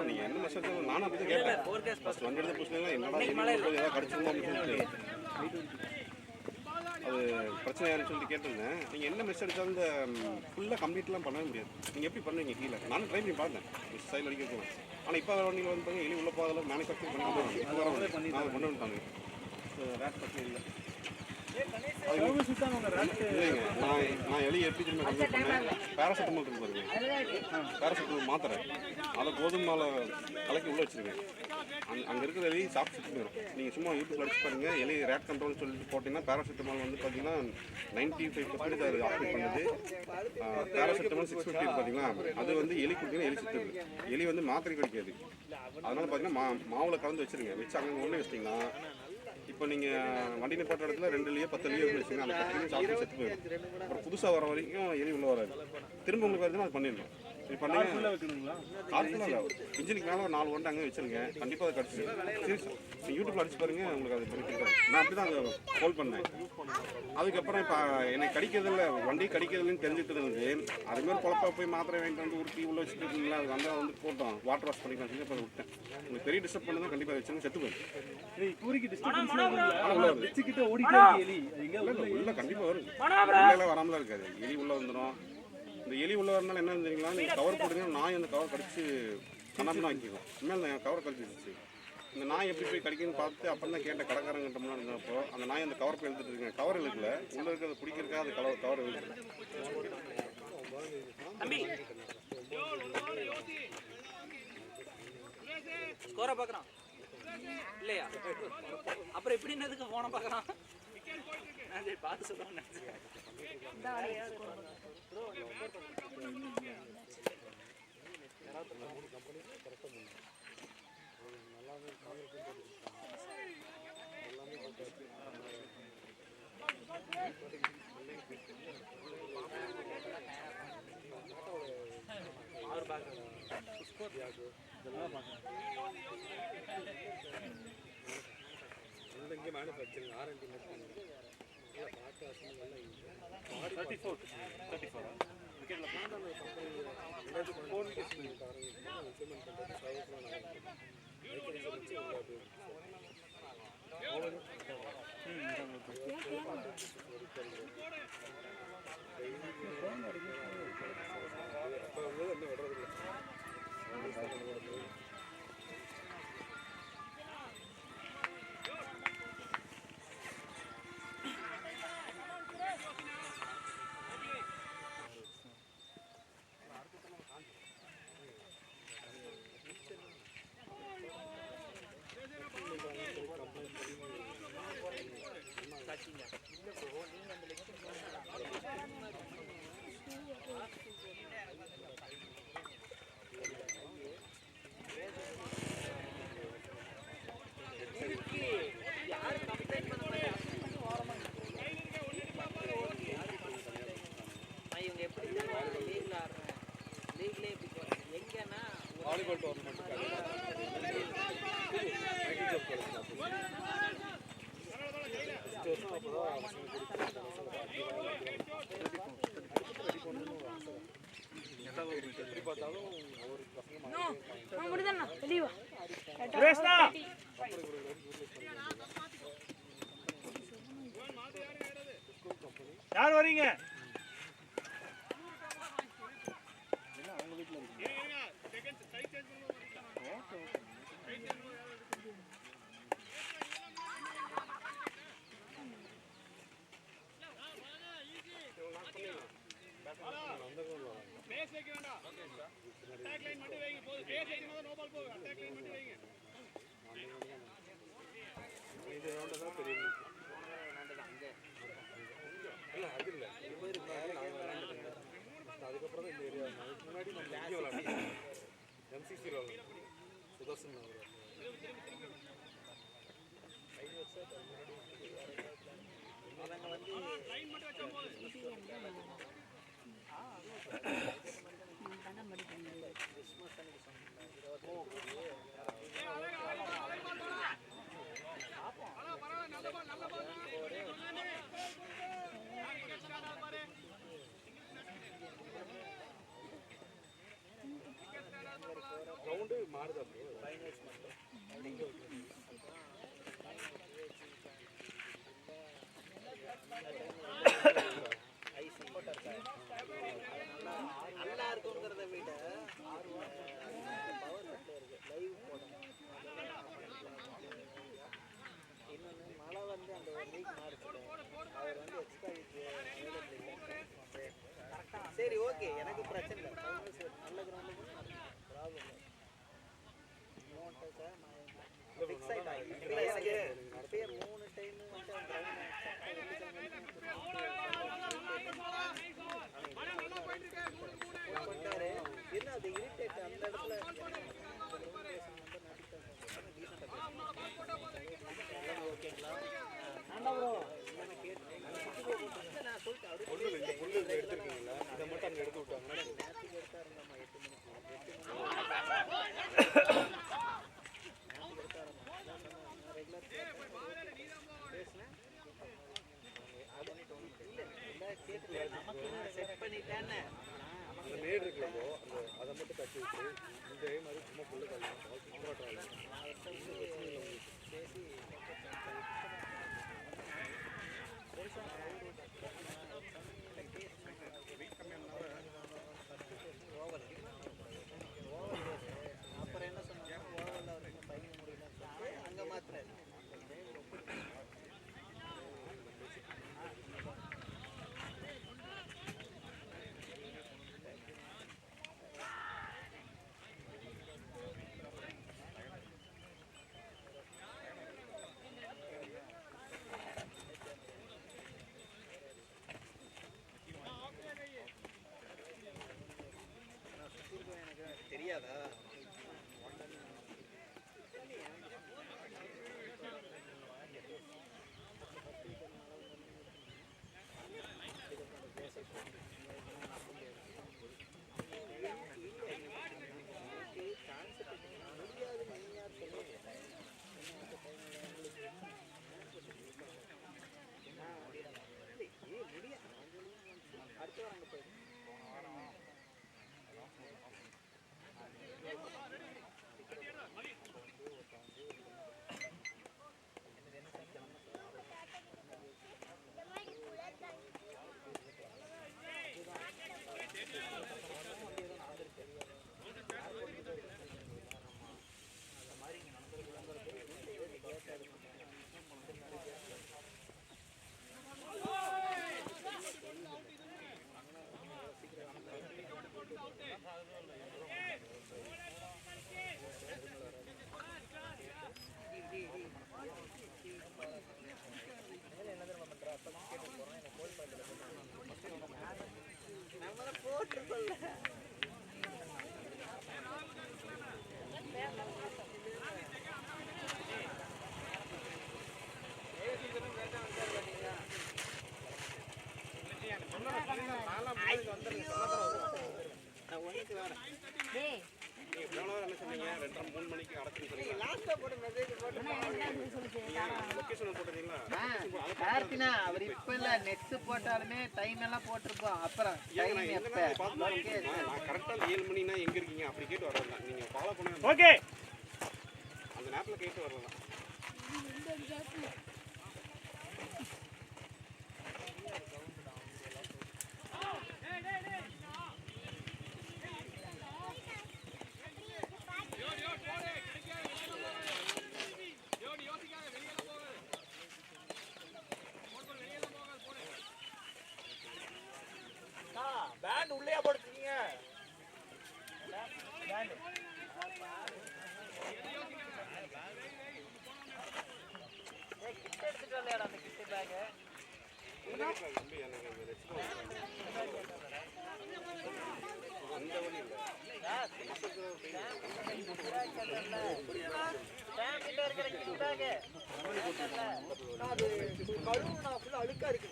நீங்கள் என்ன மெஷ் அடிச்சு நானும் அப்படி தான் கேட்டேன். ஃபஸ்ட் வந்து எடுத்து பிடிச்சிங்கன்னா என்னடா ஏதாவது கடிச்சிருந்தோம் அப்படின்னு சொல்லிட்டு அது பிரச்சனையாருன்னு சொல்லிட்டு கேட்டிருந்தேன். நீங்கள் என்ன மெஷ் அடித்தாலும் இந்த ஃபுல்லாக கம்ப்ளீட்லாம் பண்ணவே முடியாது. நீங்கள் எப்படி பண்ணுவீங்க கீழே? நானும் ட்ரை பண்ணி பார்த்தேன் மிஸ் சைடில் அடிக்கிறோம். ஆனால் இப்போ வண்டியில் வந்து பாருங்கள் எலி உள்ள போதில் மேனுஃபேக்சர் பண்ணி நாங்கள் கொண்டு வந்துட்டாங்க. ரேட் பிரச்சனை இல்லை. இல்லைங்க, நான் எலி எப்படி திரும்ப கன்வெர்ட் பண்ணேன். பேராசிட்டமால் இருக்கு பாருங்க, பேராசிட்டமால் மாத்திரை அதை கோதுமை மாலை கலக்கி உள்ள வச்சுருக்கேன். அங்கே இருக்கிற எலி சாப்பிட்டு போயிடும். நீங்கள் சும்மா யூடியூப்ல அடிச்சு பாருங்க, எலி ரேட் கண்ட்ரோல்னு சொல்லிட்டு போட்டிங்கன்னா பேராசிட்டமால் வந்து பார்த்தீங்கன்னா 95% அது ஆப்ரேட் பண்ணுது. பேராசிட்டமால் 650 பார்த்தீங்கன்னா அது வந்து எலி கொடுத்தீங்கன்னா எலி சுற்றுது. எலி வந்து மாத்திரை கிடைக்காது. அதனால பார்த்தீங்கன்னா மாவில் கலந்து வச்சுருங்க. வச்சு அங்கே ஒன்று வச்சிட்டிங்கன்னா இப்போ நீங்கள் வண்டி நிப்பாட்ட இடத்துல 2 10 வச்சுங்க, அந்த 10 சாப்பிட்டு செத்து போயிடும். அப்புறம் புதுசாக வர வரைக்கும் எலி உள்ள வராது. திரும்ப உங்களுக்கு வருதுன்னா அது பண்ணிடணும். இது பண்ணி கார்ஃபுல்லாக இல்லை, இன்ஜினுக்கு மேலே ஒரு 4 ஒன்று அங்கே வச்சுருங்க. கண்டிப்பாக அது கிடச்சிது. சரி சார், நீங்கள் யூடியூப்ல அடிச்சு பாருங்க, உங்களுக்கு அது பண்ணி கொடுக்குறேன். நான் அப்படி தான் அதை ஹோல்ட் பண்ணேன். அதுக்கப்புறம் இப்போ எனக்கு கடிக்கிறதில்ல, வண்டி கடிக்கிறதுலன்னு தெரிஞ்சுட்டு இருந்தது. அதுமாதிரி குழப்பா போய் மாத்திரை வாங்கிட்டு வந்து உருட்டி உள்ள வச்சுட்டு இருக்கீங்களா, அது வந்தால் வந்து போட்டோம் வாட்டர் வாஷ் பண்ணிக்கலாம் சொல்லி இப்போ விட்டேன். உங்களுக்கு பெரிய டிஸ்டர்ப் பண்ணதான் கண்டிப்பாக வச்சுங்க, செத்து போயிடும். உள்ள கண்டிப்பாக வரும், உள்ளே வராமலாம் இருக்காது. எலி உள்ள வந்துடும். இந்த எலி உள்ள வரனால என்ன தெரியுங்களா, நீங்கள் கவர் போட்டீங்கன்னா நாய் அந்த கவர் கடிச்சு கண்ணாமலாம் ஆக்கிக்கும். இனிமேல் நான் கவர் கடிச்சிருச்சு. இந்த நாய் எப்படி போய் கடிக்குன்னு பார்த்து அப்புறம் தான் கேட்ட கடைக்காரங்கிட்ட முன்னாடி இருந்தப்போ அந்த நாய் அந்த கவர் போய் எழுதிட்டு இருக்கேன். கவர் எழுக்கல, உள்ள இருக்கிறத பிடிக்கிறதுக்காக அது கவர் எழுதுது. ஸ்கோரை பார்க்குறான் இல்லையா? அப்புறம் எப்படி என்னதுக்கு போன பார்க்குறான்? நான் சரி பார்த்து சொல்லுவேன். சுரேஷ்னா யார் வரீங்க? அதுக்கப்புறம் இந்த ஏரியா முன்னாடி நம்ம இங்கே விளாடுறோம் MCC சுதர்சன் ரவுண்டு மாறுதா நல்லா இருக்குங்கிறத விட பவர் கட்டில் இருக்கு லைவ் போடணும் இன்னொன்று மழை வந்து அந்த ஒரு வீக் மாறிச்சுல அவர் வந்து எக்ஸ்ட்ரா சரி ஓகே எனக்கு பிரச்சனை இல்லை நல்ல கிரவுண்டு ப்ராப்ளம் இல்லை ஃபிக்ஸ் ஆகிட்டாங்க இல்லை எனக்கு அப்பயே 3 டைம் வந்து பண்ணாரு என்ன அது இரிட்டேட் அந்த இடத்துல ஓகேங்களா நான் சொல்லிட்டேன் எடுத்துருக்கீங்களா இதை மட்டும் அங்கே எடுத்து விட்டாங்க நேற்றுக்கு எடுத்தா இருந்தாம்மா 8 மணிக்கு செட் பண்ணிட்டேன்னு அந்த மேடு இருக்குல்லப்போ அந்த அதை மட்டும் தட்டி விட்டு இந்த மாதிரி சும்மா புள்ள கல்லாம் சூப்பராக ட்ராவல் பேசி அப்புறம் என்ன சொன்னாங்க ஓவரில் அவருக்கு பையன் முடியலன்னு சொல்லி அங்கே மாத்திரம் தெரியாதா அடுத்த வாரம் அங்கே போயிடும் டேய் எவ்வளோ என்ன சொன்னீங்க 2:30 3 மணிக்கு அடைச்சுன்னு சொன்னீங்க லாஸ்ட்டாக போட்டு மெசேஜ் போட்டு லொக்கேஷன் போட்டுருந்தீங்களா கார்த்தினா அவர் இப்ப இல்ல நெக்ஸ்ட் போட்டாலுமே டைம் எல்லாம் போட்டிருப்போம் அப்புறம் ஏங்க நான் டைம் எந்த எப்ப நேரம் பார்த்து நான் கரெக்டாக 7 மணினா எங்கே இருக்கீங்க அப்படி கேட்டு வரேன் நீங்கள் ஃபாலோ பண்ண ஓகே அந்த மேப்ல கேட்டு வரலாம். பேண்ட் உள்ளே போட்டுருக்கீங்க. கிட்ட எடுத்துட்டு வரலையாடா அந்த கிட்ட பேக்? தம்பி எனக்கு இந்த நெக்ஸ்ட் அந்த வழி இல்லை. அது கழுவுனா ஃபுல்லா அழுக்கா இருக்கு.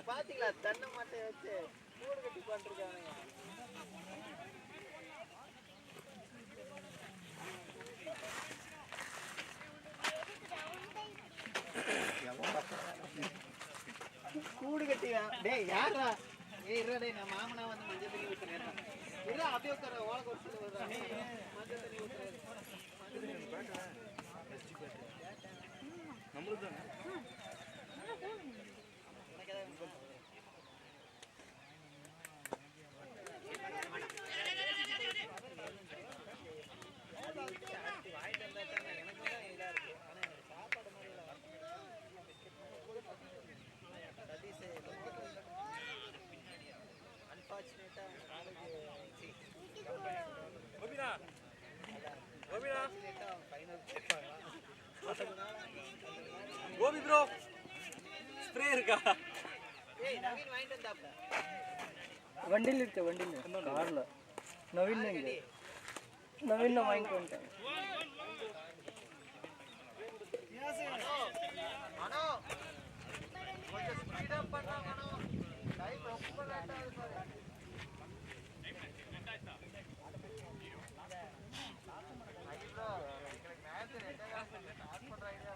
பாத்தீங்களா தென்னை மாட்டை வச்சு கூடு கட்டி பண்ணிருக்காங்க. கூடு கட்டி டேய் யாரா? ஏய் இருடா டேய், நான் மாமனா வந்து மஞ்சள் தண்ணி ஊத்துறேன். இருடா அப்படியே உட்கார ஓலை கொடிச்சு வருதா மஞ்சள் தண்ணி ஊத்துறேன். நம்மளுக்கு தானே கோபி ப்ரோ ஸ்ப்ரே இருக்கா? ஏய் நவீன் வாங்கிட்டு வந்தாப்ல. வண்டியில் இருக்க வண்டியில் காரில் நவீன் இங்கே நவீன் நான் வாங்கிட்டு வந்துட்டேன். அண்ணா கொஞ்சம் ஸ்பீடா பண்ணாங்க அண்ணா. டைம் ரொம்ப லேட் ஆகுது பாரு. ஐயோ எனக்கு மேட்ச் ரெண்டே காசு ஸ்டார்ட் பண்ற ஐடியா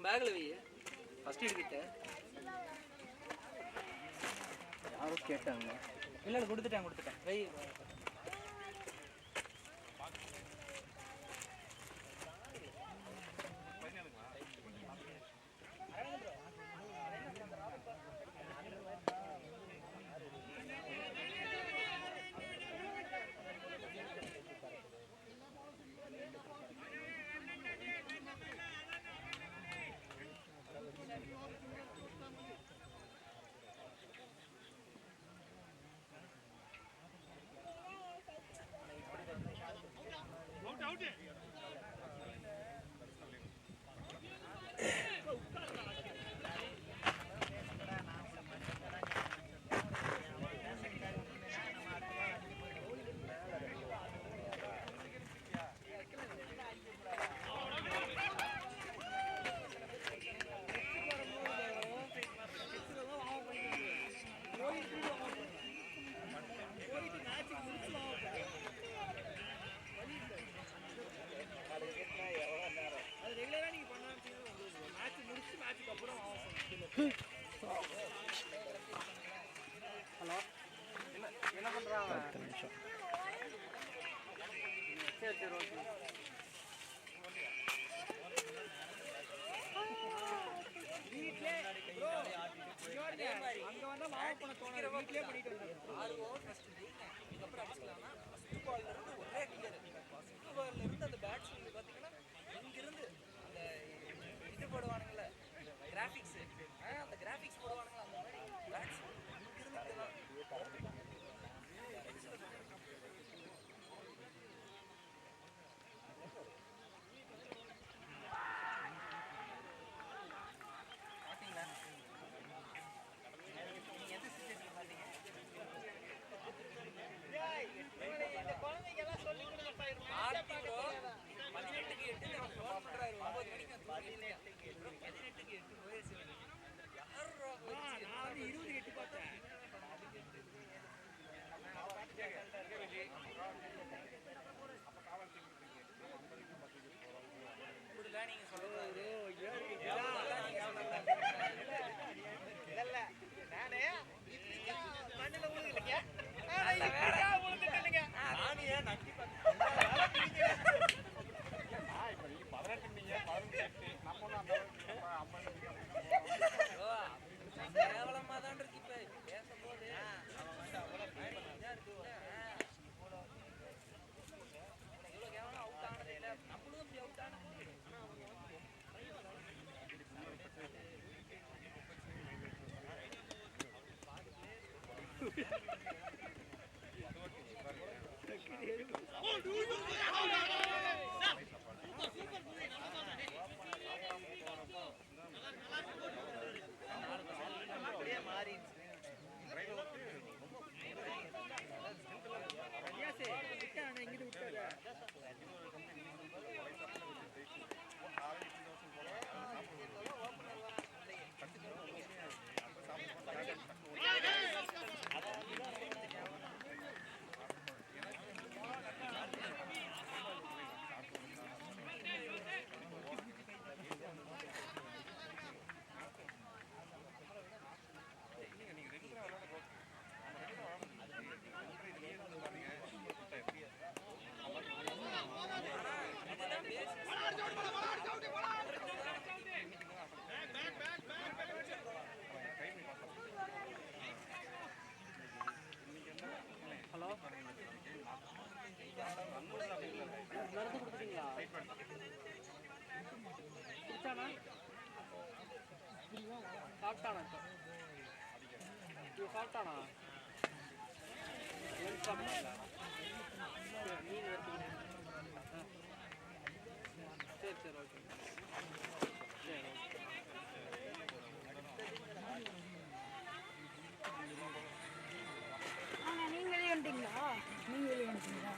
பேக்கில் வை ஃபஸ்ட் எய்ட் கிட்ட யாரும் கேட்டாங்க. இல்லை கொடுத்துட்டேன் வை. என்ன பண்றாங்க? 10 நிமிஷம். சரி சரி ஓகே. அங்க வந்தா மாவு பண்ண தோணாது. வீட்லயே பண்ணிட்டு வந்தேன். 6 ஓவர் ஃபர்ஸ்ட் ஜெயிங்க. இதுக்கப்புறம் அடிச்சுக்கலாம்னா ஃபர்ஸ்ட் பால்ல இருந்து ஒரே கிளியர். ஃபர்ஸ்ட் பால்ல இருந்து அந்த பேட்ஸ்மேன் பாத்தீங்கன்னா இங்க இருந்து அந்த இது போடுவானுங்கல கிராபிக்ஸ். அந்த கிராபிக்ஸ் போடுவானுங்க அந்த மாதிரி பேட்ஸ்மேன் இங்க இருந்து இதெல்லாம் சாப்பிட்டானா இது சாப்பிட்டானா சாப்பிட்டாங்களா மீன் வறுத்து சரி சரி ஓகே சரி நீங்க வெளியே வந்துட்டீங்களா? நீங்க வெளியே வந்துட்டீங்களா?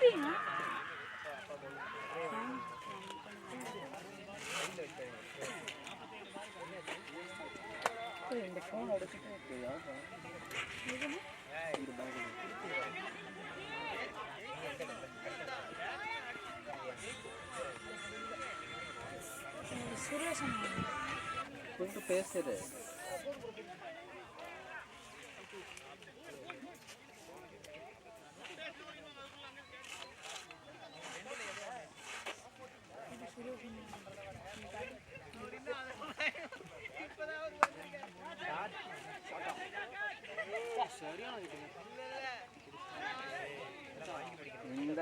எப்படிங்க இந்த ஃபோன் அடிச்சுட்டு சுரேஷன் கூப்பிட்டு பேசுறது இந்த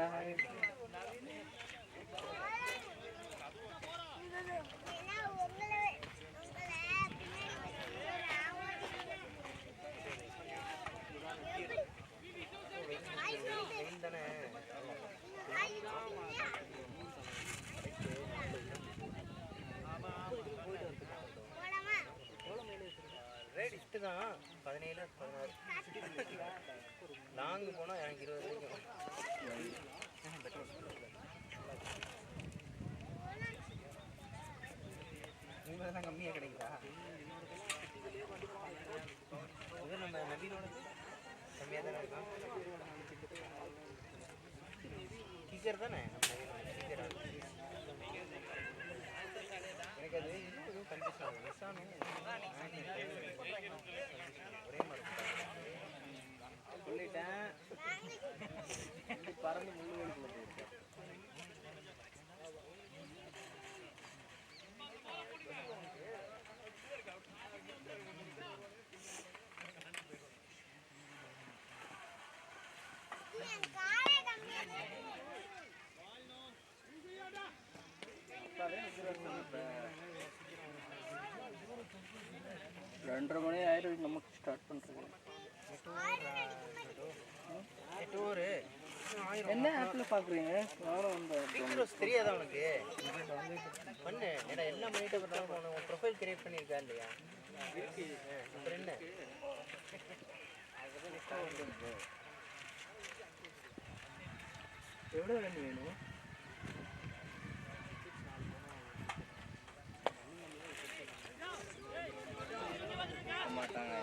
ரேட் இஷ்டு தான் 17 16 லாங் போனால் எனக்கு 20 வரைக்கும் உங்களுக்கு தான் கம்மியாக கிடைக்குதா இது நம்ம நவீனோட கம்மியாக தானே இருக்கான் கிக்கர் தானே கிக்கர் எனக்கு அது இன்னும் கன்ஃபியூஷன் ஆகும் மிஸ் ஆனும் ஒரே மாதிரி சொல்லிட்டேன் பறந்து முள்ளுகளுக்குள்ள போயிருக்கேன் ரெண்டரை மணி ஆயிரம் நமக்கு ஸ்டார்ட் பண்ணுறது டூரு என்ன ஆப்பில் பார்க்குறீங்க நானும் அந்த தெரியாதா உனக்கு பண்ணு ஏன்னா எல்லா மணிட்ட பண்ணாலும் உன் ப்ரொஃபைல் கிரியேட் பண்ணியிருக்கா இல்லையா அப்புறம் என்ன எவ்வளோ ரெண்டு வேணும் மாட்டாங்க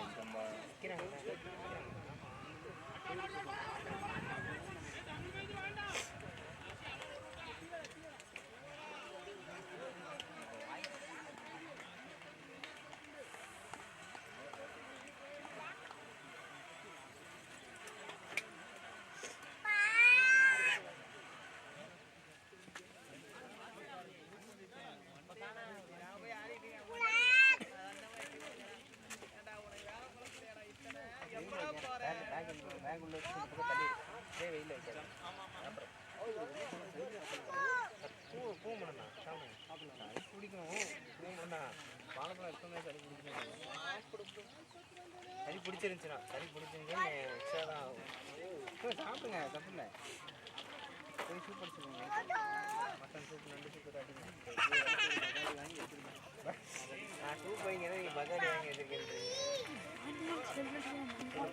பேக் உள்ள வச்சு பக்கம் தள்ளி வெயில வைக்கலாம் அப்புறம் பூ பண்ணா சாமி சளி பிடிக்கணும் பூ பண்ணா வாழைப்பழம் எப்பவுமே சளி பிடிக்கணும் சளி பிடிச்சிருந்துச்சுன்னா சளி பிடிச்சிருந்துச்சுன்னா எக்ஸ்ட்ரா தான் ஆகும் சாப்பிடுங்க தப்பு இல்லை போய் சூப் அடிச்சுக்கோங்க மட்டன் சூப் நண்டு சூப் அடிங்க நான் சூப் வைங்க நீங்கள் பகாடி வாங்கி வச்சிருக்கேன்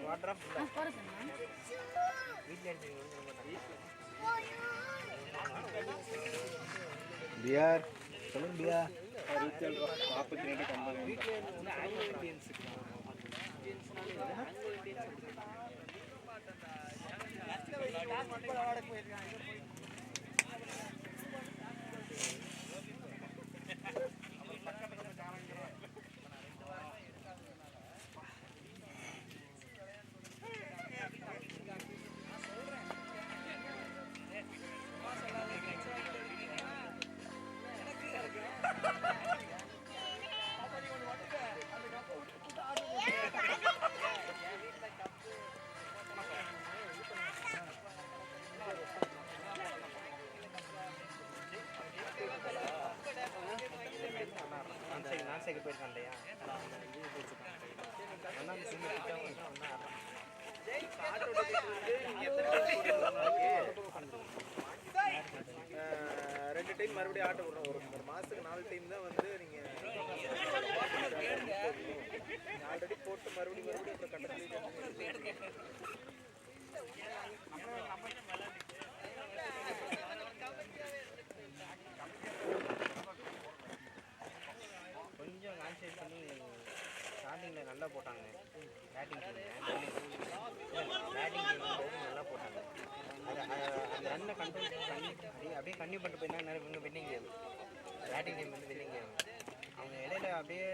வாட்டரா வீட்டில் பிஆர் சொல்லுங்க பிஆர் 42 நான்சைக்கு போயிருக்கான் இல்லையா ரெண்டு டைம் மறுபடியும் ஆட்டோ விடணும் ஒரு மாதத்துக்கு 4 டைம் தான் வந்து நீங்கள் ஆல்ரெடி போட்டு மறுபடியும் அப்புறம் கட்ட கான்சென்ட்ரேட் பண்ணி ஸ்டார்டிங்கில் நல்லா போட்டாங்க பேட்டிங் நல்லா போட்டாங்க. அந்த ரன்னை கண்ட்ரோல் பண்ணி அப்படியே கன்டினியூ பண்ணிட்டு போயிருந்தாங்க. இவங்க வின்னிங் கேம், பேட்டிங் டீம் வந்து வின்னிங் கேம். அவங்க இடையில அப்படியே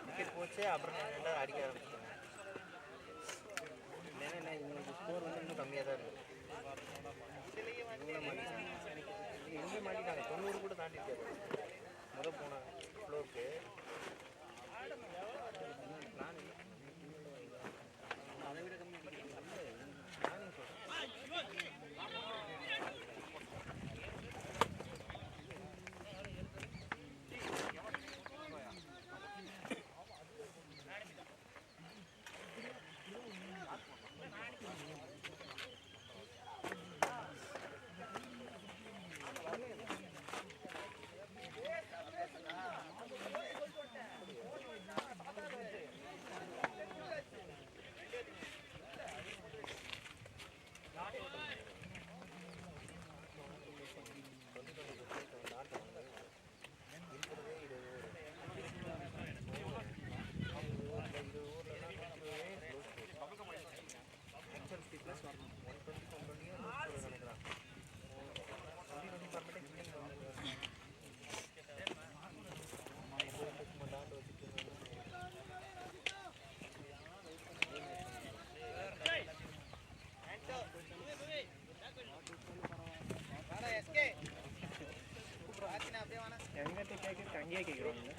விக்கெட் போச்சு, அப்புறம் ரெண்டாவது அடிக்க ஆரம்பிச்சிட்டாங்க. இல்லைன்னா இவங்களுக்கு ஸ்கோர் வந்து இன்னும் கம்மியாக தான் இருக்குது. இவங்க மாட்டிட்டாங்க, 90 கூட தாண்டிருக்காரு போன ஃப்ளோருக்கு. அதை விட கம்மி பிளானிங் எங்கிட்ட கேட்குறதுக்கு அங்கேயே கேட்குறாங்க.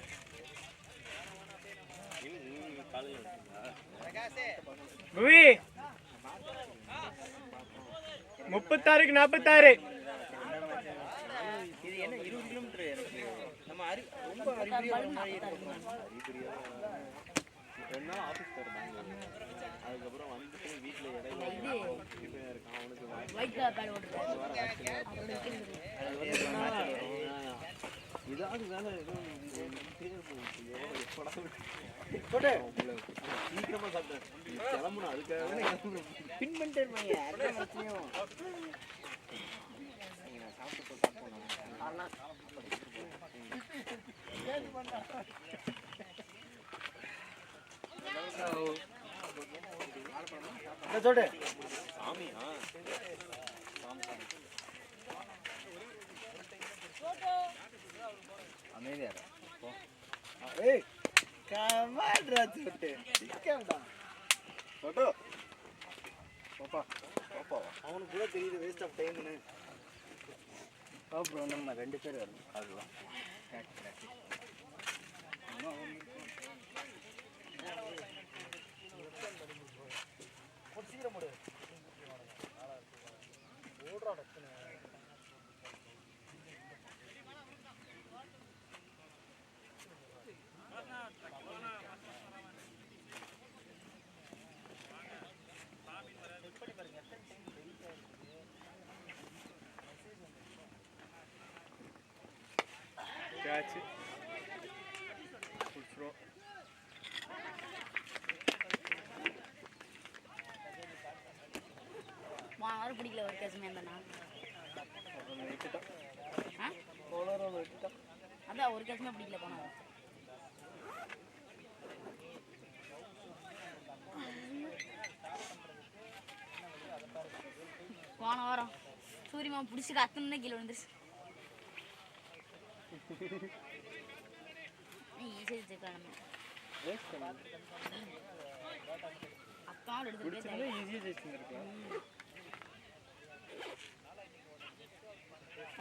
புவி 36க்கு 46. இது என்ன 20 கிலோமீட்டர் எனக்கு நம்ம ரொம்ப அறிகுறியாக வர மாதிரி இருக்கும். 2 நாள் ஆஃபீஸ் போயிருந்தாங்க. அதுக்கப்புறம் வந்துட்டு வீட்டில் இடையில இருக்கான். அவனுக்கு ஒயிட் கலர் பேட் ஓட்டுறாரு. இதாவது வேலை எதுவும் சீக்கிரமா சாப்பிட்டேன் கிளம்பணும். அதுக்காக பின் பண்ணிட்டு இருப்பாங்க. அதுதான் பிரச்சனையும். சாப்பிட்டு சொல்லு சாமியா அமைதியா ஏய் கமாட்ரா சொட்டு சிக்கம்டா சொட்டு பாப்பா பாப்பா அவனுக்கு கூட தெரியுது வேஸ்ட் ஆஃப் டைம்னு. அப்புறம் நம்ம 2 பேர் வரணும். அதுதான் சீக்கிரம் போடு ஓடுறா டக்குன்னு. கேட்ச் வாரம் பிடிக்கல ஒரு கேசுமே இருந்தா அதான் ஒரு கேசுமே பிடிக்கல போனா. போன வாரம் சூரியமா பிடிச்சி கத்துன்னு கீழே வந்துருச்சு. ஈஸியாக வச்சுக்கலாம் நம்ம அக்காவும் எடுத்துருக்கேன். ஈஸியாக ஜெயிச்சுருக்கலாம்.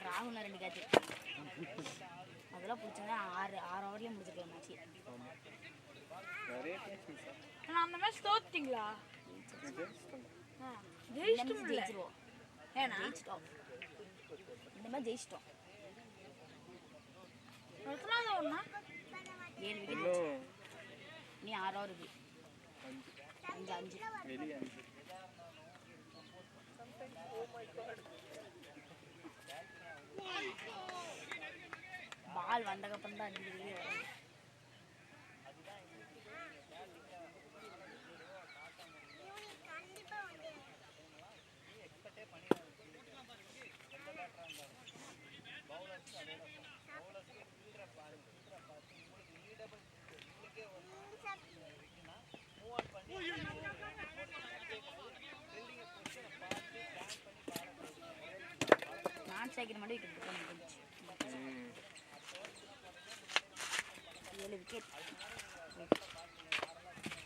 ராகுல் 2 கேட்ச் அதெல்லாம் பிடிச்சிருந்தா 6 ஓவர்லேயே முடிச்சிருக்கேன் மேட்ச். அந்த மேட்ச் தோத்துட்டீங்களா? ஜெயிச்சிருவோம். ஜெயிச்சிட்டோம். இந்த மாதிரி ஜெயிச்சிட்டோம். 7 விக்கெட். நீ 6 ஓவர் இருக்கு. 5 வெளியே பால் வந்தக்கப்புறம் தான் அடிக்க வெளியே வரும். சேகர் மட்டும் விக்கெட் போட்டு 7 விக்கெட்.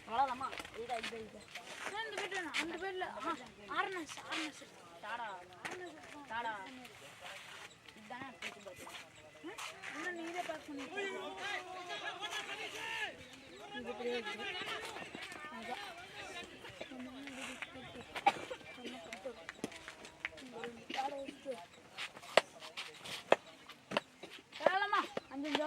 அவ்வளோதாம்மா. இதுதான் இந்த பேட் அந்த பேட்ல ஆர்னஸ் டாடா இதுதானே பேச்சு பார்த்து இன்னும் நீதே பேக் பண்ணி அஞ்சு வாங்கலாம் 5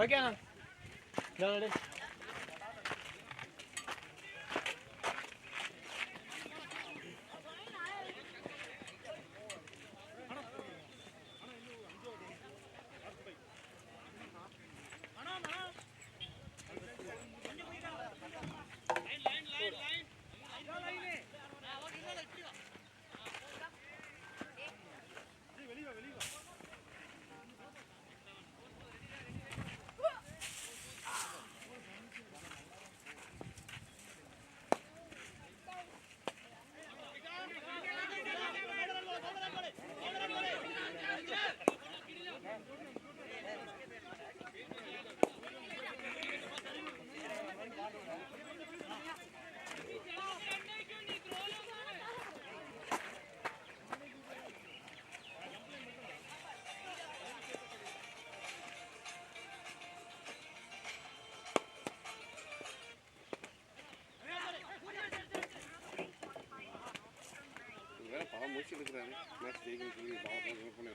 ஓகே அண்ணா. பாவம் முடிச்சு எடுக்கிறாரு மேட்ச் ஜெயிக்கணும்னு சொல்லி பாவம் பண்ணி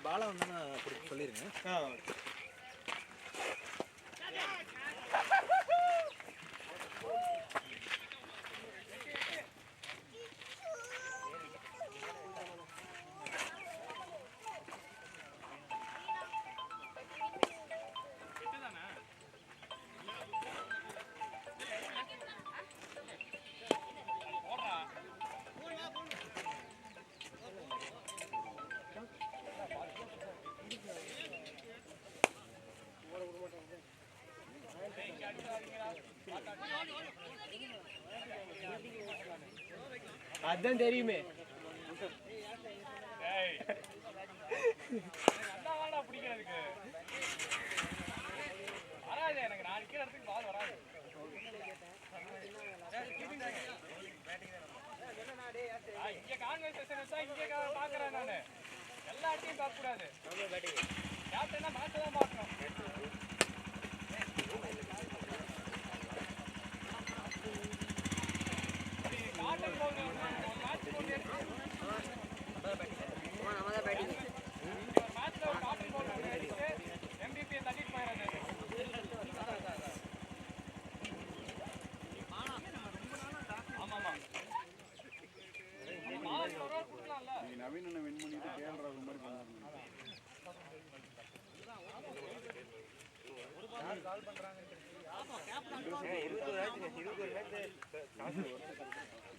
பாலா வந்தானே சொல்லிருங்க. அதான் தெரியுமே. நவீன வின் பண்ணிட்டு கேள்ற மாதிரி பண்ணாங்க.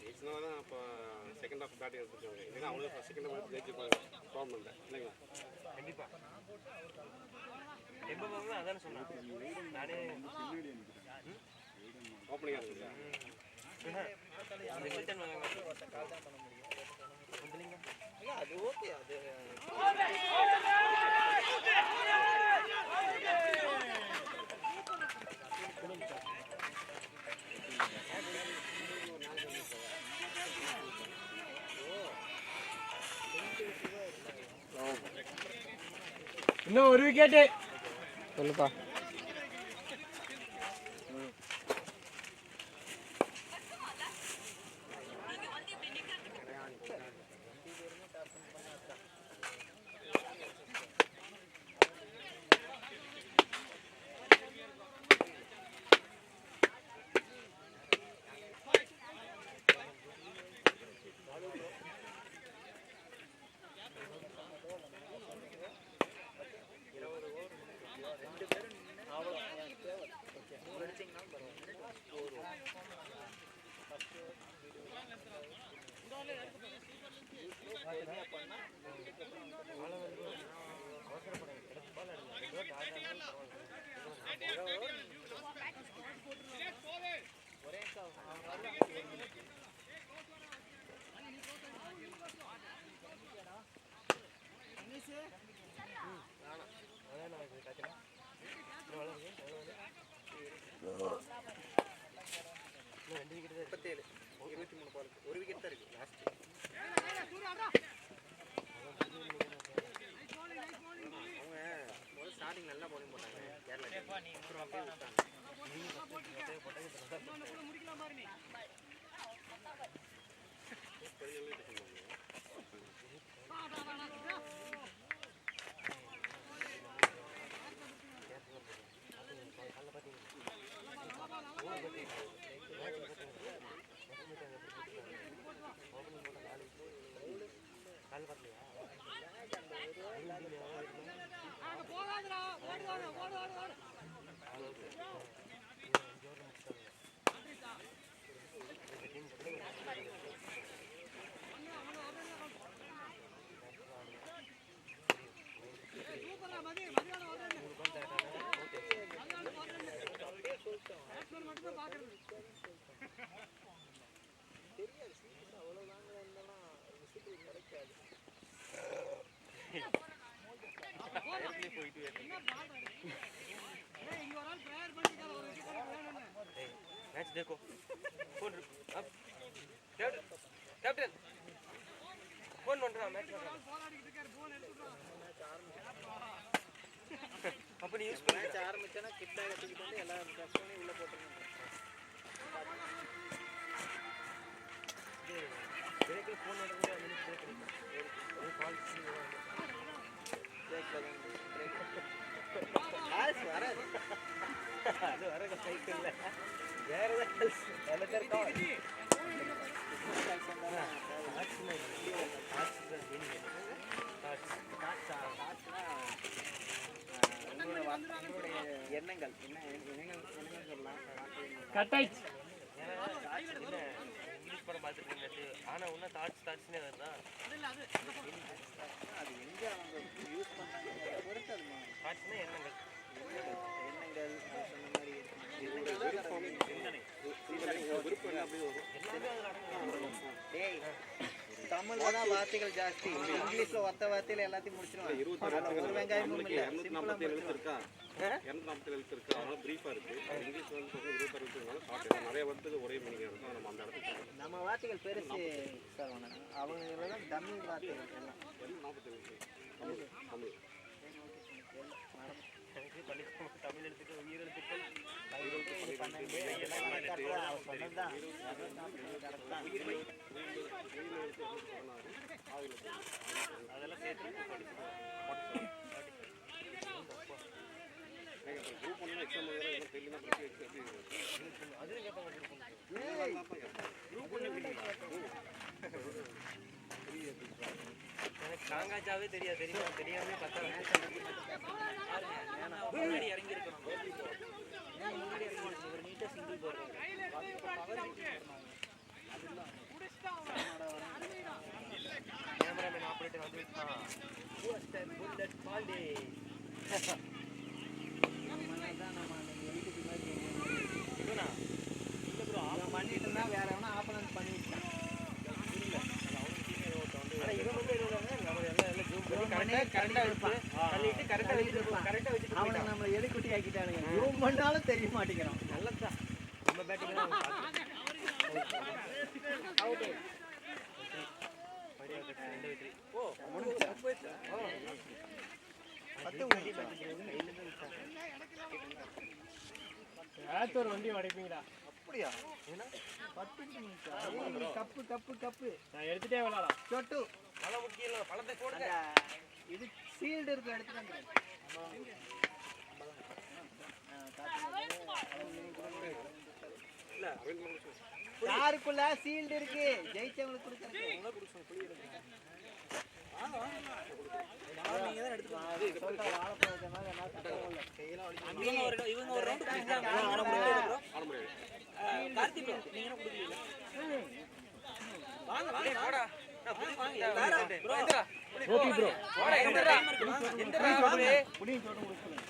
ஜெயிச்சனாலதான் இப்போ செகண்ட் ஹாஃப் பேட்டிங் எடுத்துருக்காங்க. இல்லைன்னா அவங்களுக்கு செகண்ட் ஹாஃப் ஜெயிச்சிருப்பாங்க. ப்ராப்ளம் இல்லை இல்லைங்களா? கண்டிப்பா எப்போ அதானே சொன்னேன் நானே ஓப்பனிங்காக இருக்குல்ல. அது ஓகே. அது இன்னும் ஒரு விக்கெட்டு. சொல்லுப்பா. ஒரு விக்கெட் தான் இருக்கு லாஸ்ட். அவங்க ஸ்டார்டிங் நல்லா பவுலிங் போட்டாங்க கேரளா. அப்புறம் அப்படியே விட்டாங்க. मैच देखो फोन अब कैप्टन फोन बन रहा मैच अपनी यूज पर मैच ஆரம்பிச்சனா கிட்ட கட்டிட்டு வந்து எல்லா பேட்ஸ்மேனையும் உள்ள போட்டுறணும். பிரேக்ல फोन பண்றது மினிட் பிரேக் இருக்கு. ஒரு கால் பிரேக்ல பிரேக் கால்ஸ் வராது. அது வரக சைக்கிள்ல வேற ஏதாவது எலக்ட்ரிக் கால் எண்ணங்கள் என்ன எண்ணங்கள் சொல்லலாம். கட்டாயிச்சு இங்கிலீஷ் படம் பார்த்துருக்கீங்க. ஆனா ஒன்றும் தாட்ஸ்னே வருதான். அது எங்க அவங்க யூஸ் பண்ணாங்க பொறுத்து அது தாட்ஸ்னா எண்ணங்கள் எண்ணங்கள் சொன்ன மாதிரி சிந்தனை விருப்பம் அப்படியே வரும். எல்லாமே அதில் அடங்கும். டேய் தமிழ்ல தான் வார்த்தைகள் ஜாஸ்தி, இங்கிலீஷ்ல ஒத்த வார்த்தையில எல்லாத்தையும் முடிச்சிருவாங்க. ஒரு வெங்காயமும் இல்ல, சிம்பிளா இருக்கா 247 எழுத்து இருக்கு. அதனால பிரீஃபா இருக்கு. இங்கிலீஷ் வந்து 26 எழுத்துனால ஷார்ட். நிறைய வார்த்தைகள் ஒரே மீனிங்கா இருக்கும். நம்ம அந்த இடத்துக்கு நம்ம வார்த்தைகள் பெருசு சார். அவங்க தான் தமிழ் வார்த்தைகள் எல்லாம் 47 தமிழ் தமிழ் எழுத்துக்கள் உயிர் எழுத்துக்கள் அதெல்லாம் சேர்த்து குரூப் ஒன்று எக்ஸாம் எல்லாம் தெரியலனா எனக்கு காங்காச்சாவே தெரியாது. தெரியாமே முன்னாடி இறங்கி இருக்கணும். முன்னாடி இறங்கி ஒரு நீட்டா சிங்கிள் போடுறது. கேமராமேன் ஆபரேட்டர் வந்து புல்லட் பால்டே இதுனா இல்ல ப்ரோ ஆஃப் பண்ணிட்டு இருந்தா வேற எவனா ஆப்பனன்ட் பண்ணிட்டான். இவன் வந்து நம்ம எல்லாம் ஜூம் பண்ணி கரெக்டா வச்சு தள்ளிட்டு கரெக்டா வச்சிட்டு அவனுக்கு நம்ம எலிக்குட்டி ஆக்கிட்டானுங்க. ஜூம் பண்ணாலும் தெரிய மாட்டேங்கிறான். நல்லதுதான். நம்ம பேட்டிங் தான் அவுட். ஓ முடிஞ்சு போயிடுச்சா? 10 வண்டி ஒரு வண்டி உடைப்பீங்களா? அப்படியா? 10 நிமிஷம். கப்பு நான் எடுத்துட்டே விளையாடலாம். சொட்டு பழ முக்கியம் இல்லை, பழத்தை போடுங்க. இது சீல்டு இருக்கு, எடுத்துட்டு வந்துடுறேன். யாருக்குள்ள சீல்டு இருக்கு, ஜெயிச்சவங்களுக்கு கொடுக்குறேன். இவங்க ஒரு ரவுண்ட் கார்த்திக் நீங்க என்ன கொடுக்கல? வாங்க வாடா. Okay bro. வாடா எந்தடா? புடிங்க சோட்டு முடிச்சலாம்.